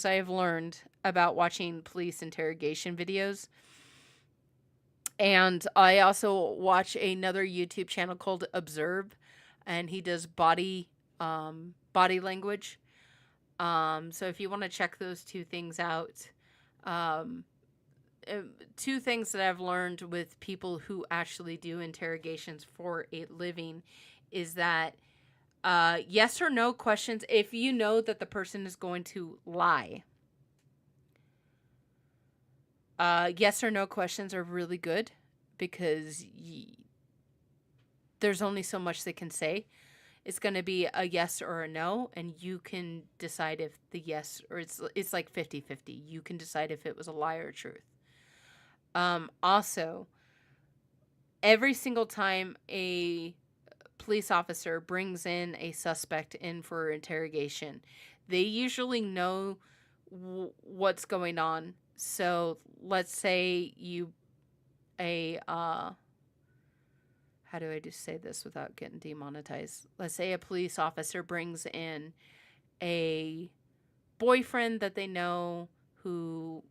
I have learned about watching police interrogation videos. And I also watch another YouTube channel called Observe, and he does body language. So if you want to check those two things out, two things that I've learned with people who actually do interrogations for a living is that yes or no questions, if you know that the person is going to lie, yes or no questions are really good because there's only so much they can say. It's going to be a yes or a no, and you can decide if the yes, or it's like 50-50. You can decide if it was a lie or truth. Also, every single time a police officer brings in a suspect in for interrogation, they usually know what's going on. So let's say how do I just say this without getting demonetized? Let's say a police officer brings in a boyfriend that they know who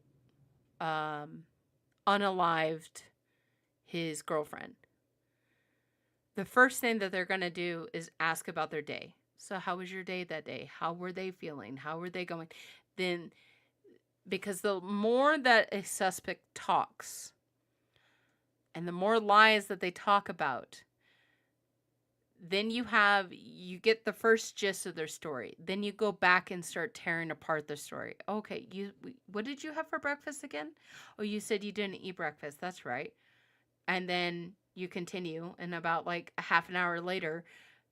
unalived his girlfriend. The first thing that they're going to do is ask about their day. So how was your day that day? How were they feeling? How were they going? Then, because the more that a suspect talks, and the more lies that they talk about, then you get the first gist of their story. Then you go back and start tearing apart the story. Okay, what did you have for breakfast again? Oh, you said you didn't eat breakfast. That's right. And then you continue, and about a half an hour later,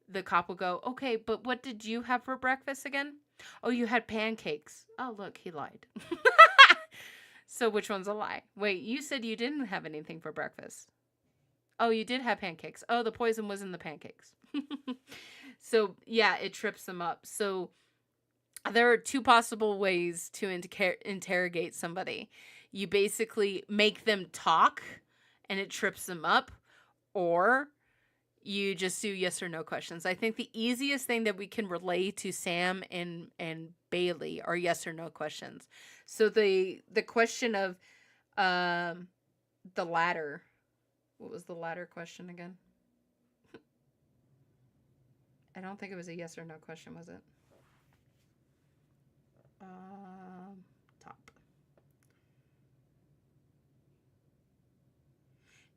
the cop will go, okay, but what did you have for breakfast again? Oh, you had pancakes. Oh, look, he lied. So which one's a lie? Wait, you said you didn't have anything for breakfast. Oh, you did have pancakes. Oh, the poison was in the pancakes. So, yeah, it trips them up. So there are two possible ways to interrogate somebody. you basically make them talk and it trips them up, or you just do yes or no questions. I think the easiest thing that we can relay to Sam and Bailey are yes or no questions. So the question of the ladder. What was the ladder question again? I don't think it was a yes or no question, was it? Top.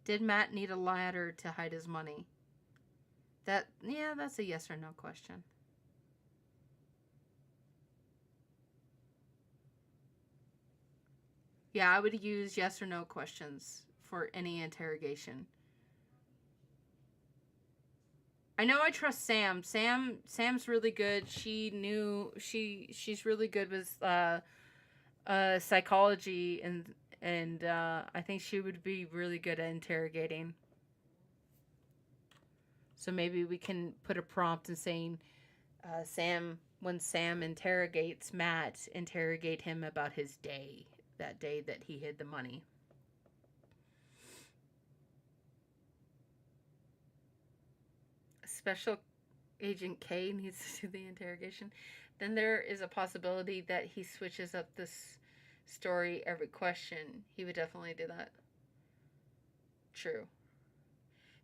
Did Matt need a ladder to hide his money? That's a yes or no question. Yeah, I would use yes or no questions for any interrogation. I know I trust Sam. Sam's really good. She's really good with psychology, and I think she would be really good at interrogating. So maybe we can put a prompt in saying, when Sam interrogates Matt, interrogate him about his day, that day that he hid the money. Special Agent K needs to do the interrogation. Then there is a possibility that he switches up this story every question. He would definitely do that. True.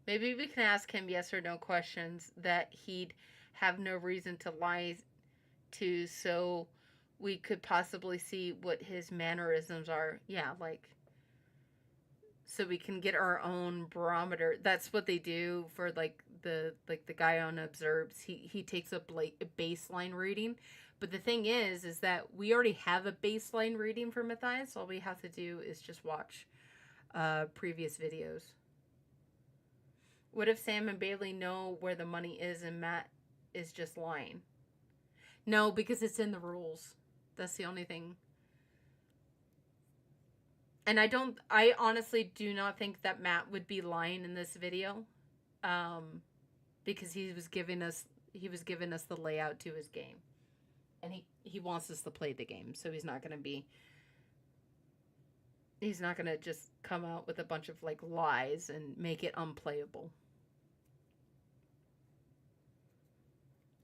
Maybe we can ask him yes or no questions that he'd have no reason to lie to, so we could possibly see what his mannerisms are. Yeah, like, so we can get our own barometer. That's what they do for the guy on Observes. He takes up like a baseline reading. But the thing is that we already have a baseline reading for Matthias. All we have to do is just watch previous videos. What if Sam and Bailey know where the money is and Matt is just lying? No, because it's in the rules. That's the only thing. And I honestly do not think that Matt would be lying in this video. Because he was giving us the layout to his game. And he wants us to play the game, so he's not gonna just come out with a bunch of like lies and make it unplayable.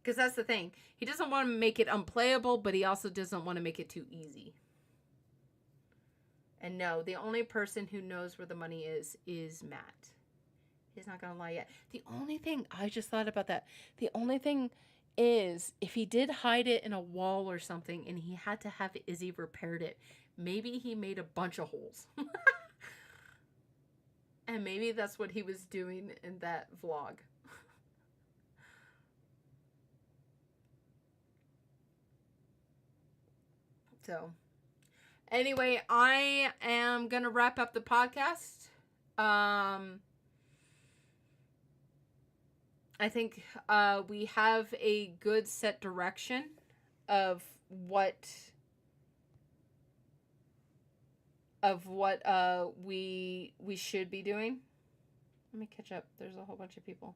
Because that's the thing. He doesn't want to make it unplayable, but he also doesn't want to make it too easy. And no, the only person who knows where the money is Matt. He's not going to lie yet. The only thing, I just thought about that. The only thing is, if he did hide it in a wall or something and he had to have Izzy repaired it, maybe he made a bunch of holes. And maybe that's what he was doing in that vlog. So, anyway, I am going to wrap up the podcast. I think we have a good set direction of what we should be doing. Let me catch up. There's a whole bunch of people.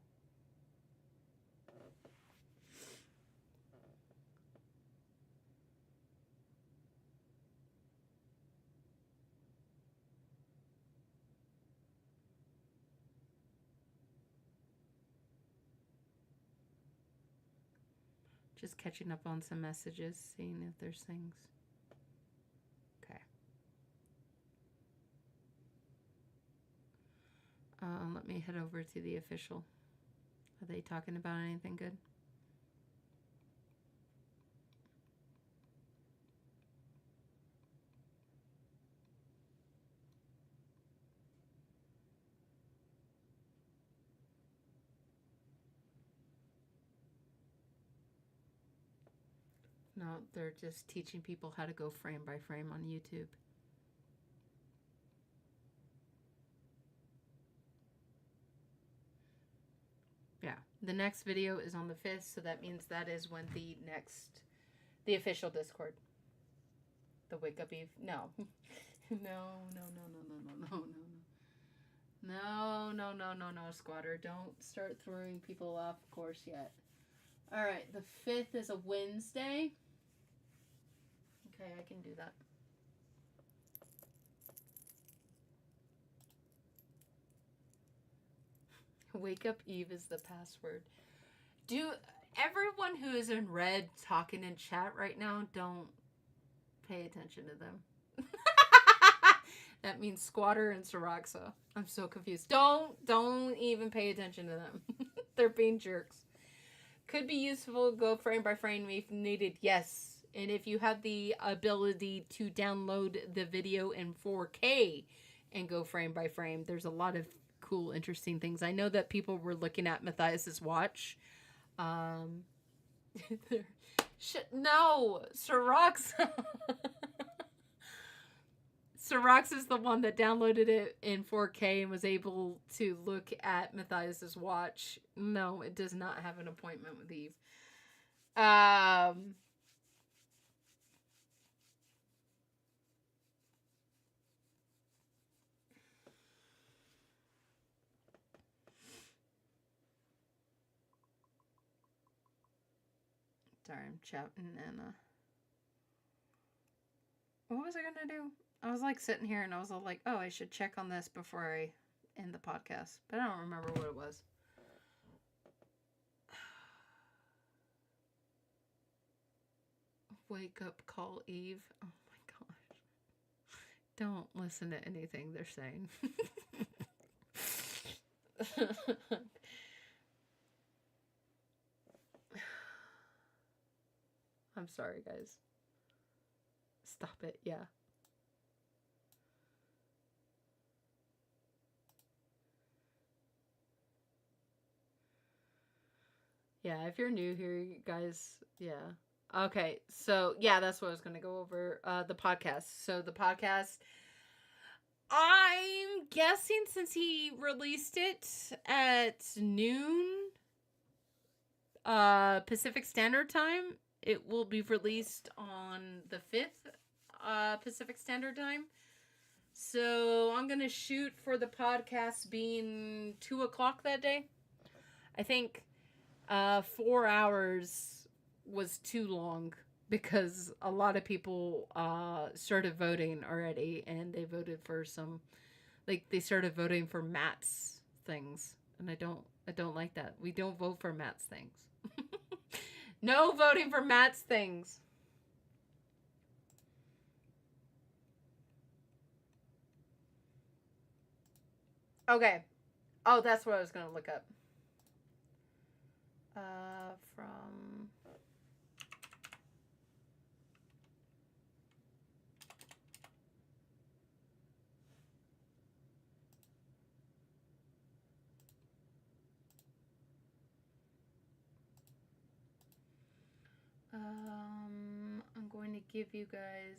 Just catching up on some messages, seeing if there's things. Okay. Let me head over to the official. Are they talking about anything good? No, they're just teaching people how to go frame by frame on YouTube. Yeah, the next video is on the 5th, so that means that is when the official Discord. The Wake Up Eve. No. No, Squatter. Don't start throwing people off course yet. Alright, the 5th is a Wednesday. Okay, I can do that. Wake up Eve is the password. Do everyone who is in red talking in chat right now, don't pay attention to them. That means Squatter and Siraxa. I'm so confused. Don't even pay attention to them. They're being jerks. Could be useful, go frame by frame if needed. Yes. And if you have the ability to download the video in 4K and go frame by frame, there's a lot of cool, interesting things. I know that people were looking at Matthias's watch. No, Siraxa. Sirax is the one that downloaded it in 4K and was able to look at Matthias's watch. No, it does not have an appointment with Eve. Sorry, I'm chatting and what was I gonna do? I was like sitting here and I was all like, oh, I should check on this before I end the podcast. But I don't remember what it was. Wake up, call Eve. Oh my gosh. Don't listen to anything they're saying. I'm sorry, guys. Stop it, yeah. Yeah, if you're new here, you guys, yeah. Okay, so yeah, that's what I was going to go over. The podcast. So the podcast, I'm guessing since he released it at noon Pacific Standard Time, it will be released on the 5th Pacific Standard Time. So I'm going to shoot for the podcast being 2 o'clock that day. I think 4 hours was too long because a lot of people started voting already, and they voted for some, like, they started voting for Matt's things, and I don't like that. We don't vote for Matt's things. No voting for Matt's things. Okay. Oh, that's what I was going to look up. From... I'm going to give you guys...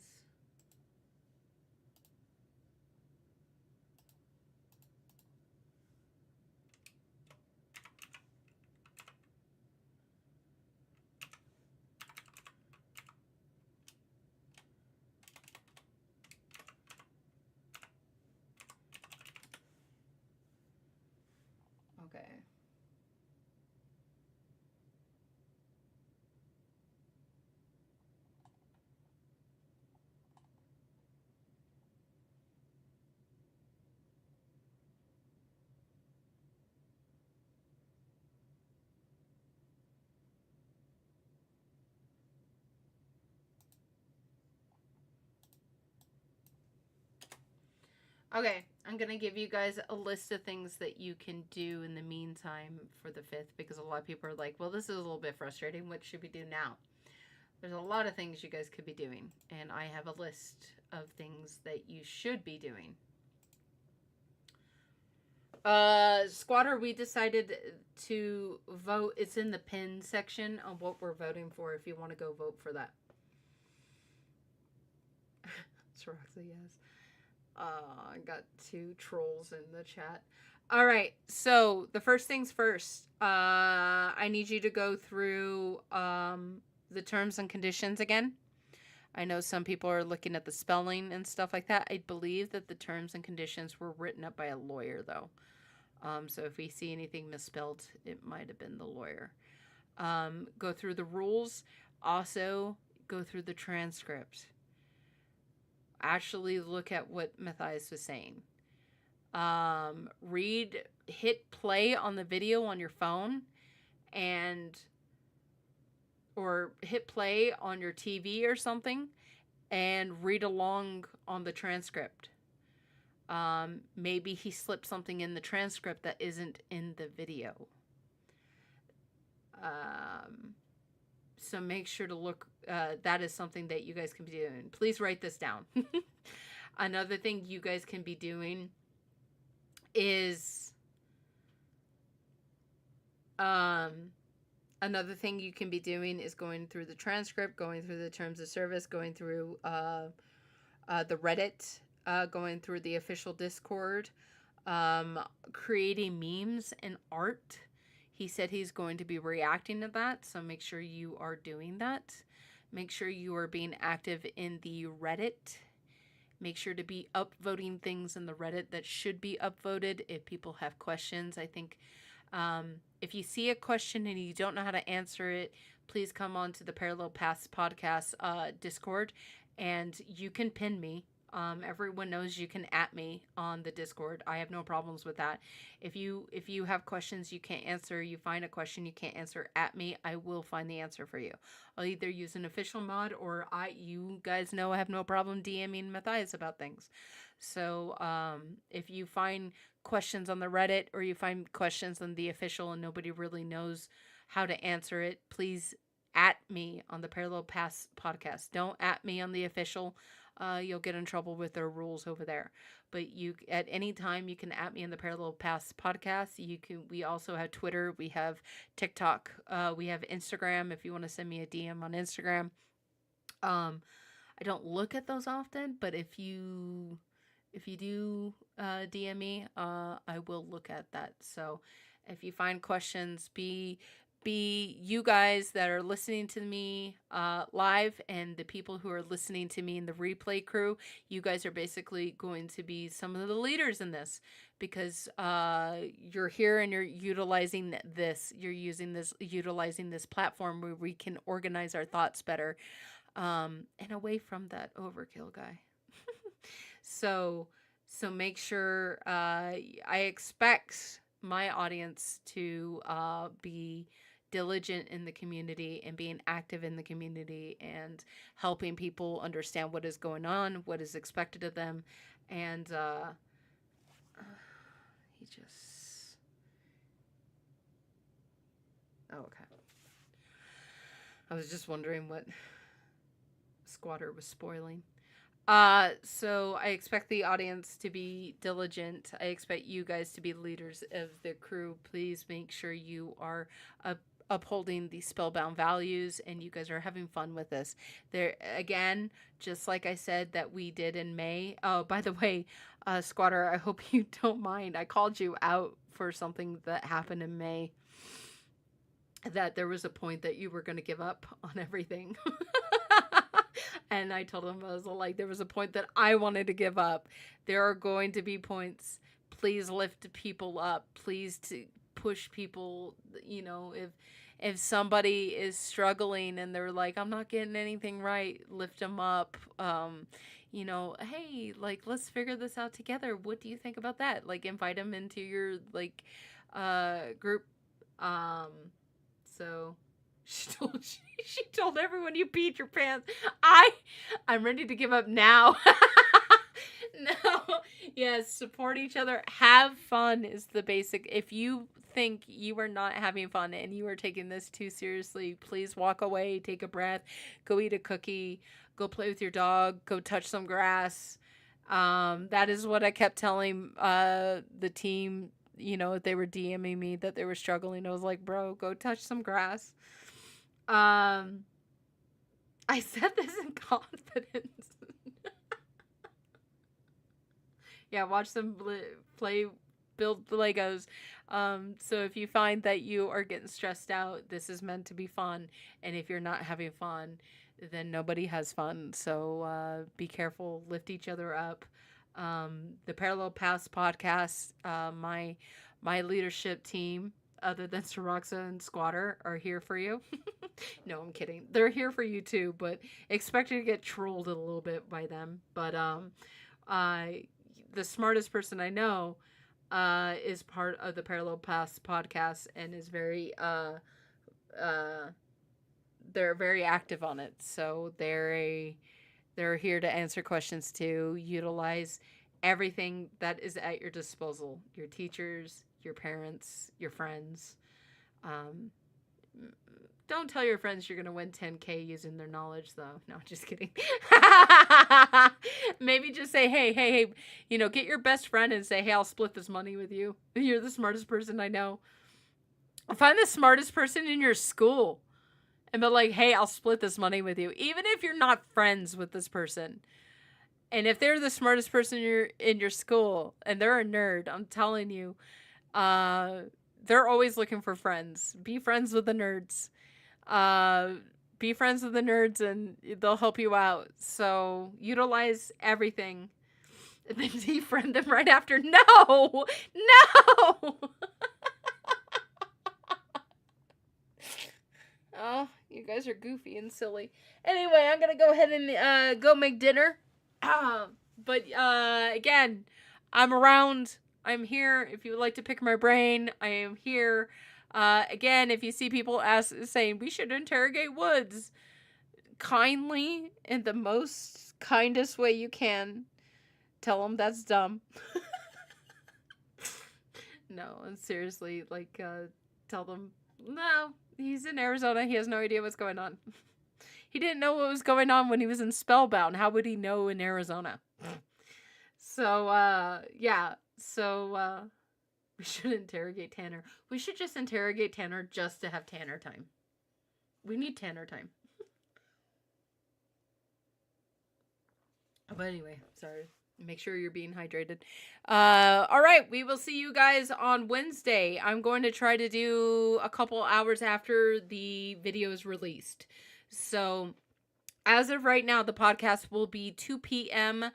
Okay. Okay, I'm going to give you guys a list of things that you can do in the meantime for the 5th, because a lot of people are like, well, this is a little bit frustrating. What should we do now? There's a lot of things you guys could be doing, and I have a list of things that you should be doing. Squatter, we decided to vote. It's in the pin section on what we're voting for if you want to go vote for that. Siraxa, yes. I got 2 trolls in the chat. All right, so the first things first. I need you to go through the terms and conditions again. I know some people are looking at the spelling and stuff like that. I believe that the terms and conditions were written up by a lawyer, though. So if we see anything misspelled, it might have been the lawyer. Go through the rules. Also, go through the transcript. Actually look at what Matthias was saying. hit play on the video on your phone or hit play on your TV or something and read along on the transcript. Maybe he slipped something in the transcript that isn't in the video. So make sure to look, that is something that you guys can be doing. Please write this down. Another thing you guys can be doing is, going through the transcript, going through the terms of service, going through, the Reddit, going through the official Discord, creating memes and art. He said he's going to be reacting to that, so make sure you are doing that. Make sure you are being active in the Reddit. Make sure to be upvoting things in the Reddit that should be upvoted if people have questions. I think if you see a question and you don't know how to answer it, please come on to the Parallel Paths Podcast Discord, and you can pin me. Everyone knows you can @ me on the Discord. I have no problems with that. If you have questions you can't answer, you find a question you can't answer, @ me. I will find the answer for you. I'll either use an official mod or you guys know I have no problem DMing Matthias about things. So if you find questions on the Reddit or you find questions on the official and nobody really knows how to answer it, please @ me on the Parallel Paths Podcast. Don't @ me on the official. You'll get in trouble with their rules over there. But you, at any time, you can @ me in the Parallel Paths Podcast. We also have Twitter. We have TikTok. We have Instagram. If you want to send me a DM on Instagram. I don't look at those often, but if you do DM me, I will look at that. So if you find questions, be you guys that are listening to me live and the people who are listening to me in the replay crew, you guys are basically going to be some of the leaders in this, because you're here and you're utilizing this. You're utilizing this platform where we can organize our thoughts better, and away from that overkill guy. So make sure, I expect my audience to be diligent in the community and being active in the community and helping people understand what is going on, what is expected of them. And okay. I was just wondering what Squatter was spoiling. So I expect the audience to be diligent. I expect you guys to be leaders of the crew. Please make sure you are upholding the spellbound values and you guys are having fun with this. There again, just like I said that we did in May. Oh, by the way, Squatter, I hope you don't mind. I called you out for something that happened in May. That there was a point that you were going to give up on everything. And I told him, I was like, there was a point that I wanted to give up. There are going to be points. Please lift people up. Please to push people. You know, if somebody is struggling and they're like, I'm not getting anything right, lift them up. You know, hey, like, let's figure this out together. What do you think about that? Like, invite them into your group. So she told everyone you peed your pants. I'm ready to give up now. No. Yes, support each other. Have fun is the basic. If you think you are not having fun and you are taking this too seriously, please walk away, take a breath, go eat a cookie, go play with your dog, go touch some grass. That is what I kept telling the team. You know, they were DMing me that they were struggling. I was like, bro, go touch some grass. I said this in confidence. Yeah, watch them build Legos. So if you find that you are getting stressed out, this is meant to be fun. And if you're not having fun, then nobody has fun. So be careful, lift each other up. The Parallel Paths Podcast, my leadership team, other than Soroxa and Squatter, are here for you. No, I'm kidding. They're here for you too, but expect you to get trolled a little bit by them. But the smartest person I know is part of the Parallel Paths podcast and is very they're very active on it. So they're here to answer questions, to utilize everything that is at your disposal. Your teachers, your parents, your friends. Don't tell your friends you're going to win 10K using their knowledge, though. No, just kidding. Maybe just say, hey, get your best friend and say, hey, I'll split this money with you. You're the smartest person I know. Find the smartest person in your school and be like, hey, I'll split this money with you. Even if you're not friends with this person. And if they're the smartest person in your school and they're a nerd, I'm telling you, they're always looking for friends. Be friends with the nerds. Be friends with the nerds and they'll help you out. So utilize everything. And then defriend them right after. No! Oh, you guys are goofy and silly. Anyway, I'm gonna go ahead and go make dinner. But again, I'm around. I'm here. If you would like to pick my brain, I am here. Again, if you see people saying we should interrogate Woods, kindly, in the most kindest way you can, tell them that's dumb. No, and seriously, tell them, no, he's in Arizona. He has no idea what's going on. He didn't know what was going on when he was in Spellbound. How would he know in Arizona? So, yeah. So, we should interrogate Tanner. We should just interrogate Tanner just to have Tanner time. We need Tanner time. But anyway, sorry. Make sure you're being hydrated. All right. We will see you guys on Wednesday. I'm going to try to do a couple hours after the video is released. So, as of right now, the podcast will be 2 p.m.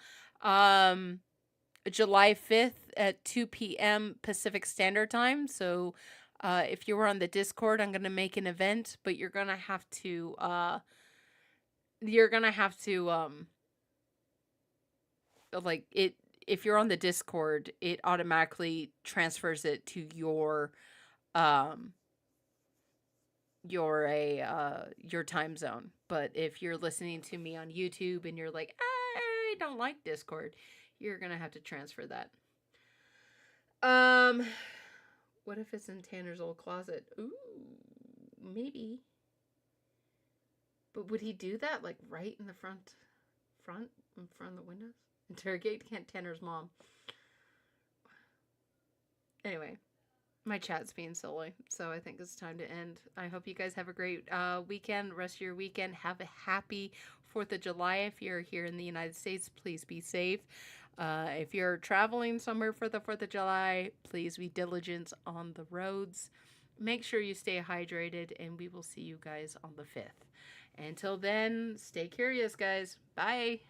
July 5th at 2 p.m. Pacific Standard Time. So, if you were on the Discord, I'm going to make an event, but you're going to have to, if you're on the Discord, it automatically transfers it to your time zone. But if you're listening to me on YouTube and you're like, I don't like Discord, you're gonna have to transfer that. What if it's in Tanner's old closet? Ooh, maybe. But would he do that, right in the front of the windows? Interrogate Tanner's mom. Anyway, my chat's being silly, so I think it's time to end. I hope you guys have a great weekend, rest of your weekend. Have a happy 4th of July. If you're here in the United States, please be safe. If you're traveling somewhere for the 4th of July, please be diligent on the roads. Make sure you stay hydrated, and we will see you guys on the 5th. Until then, stay curious, guys. Bye.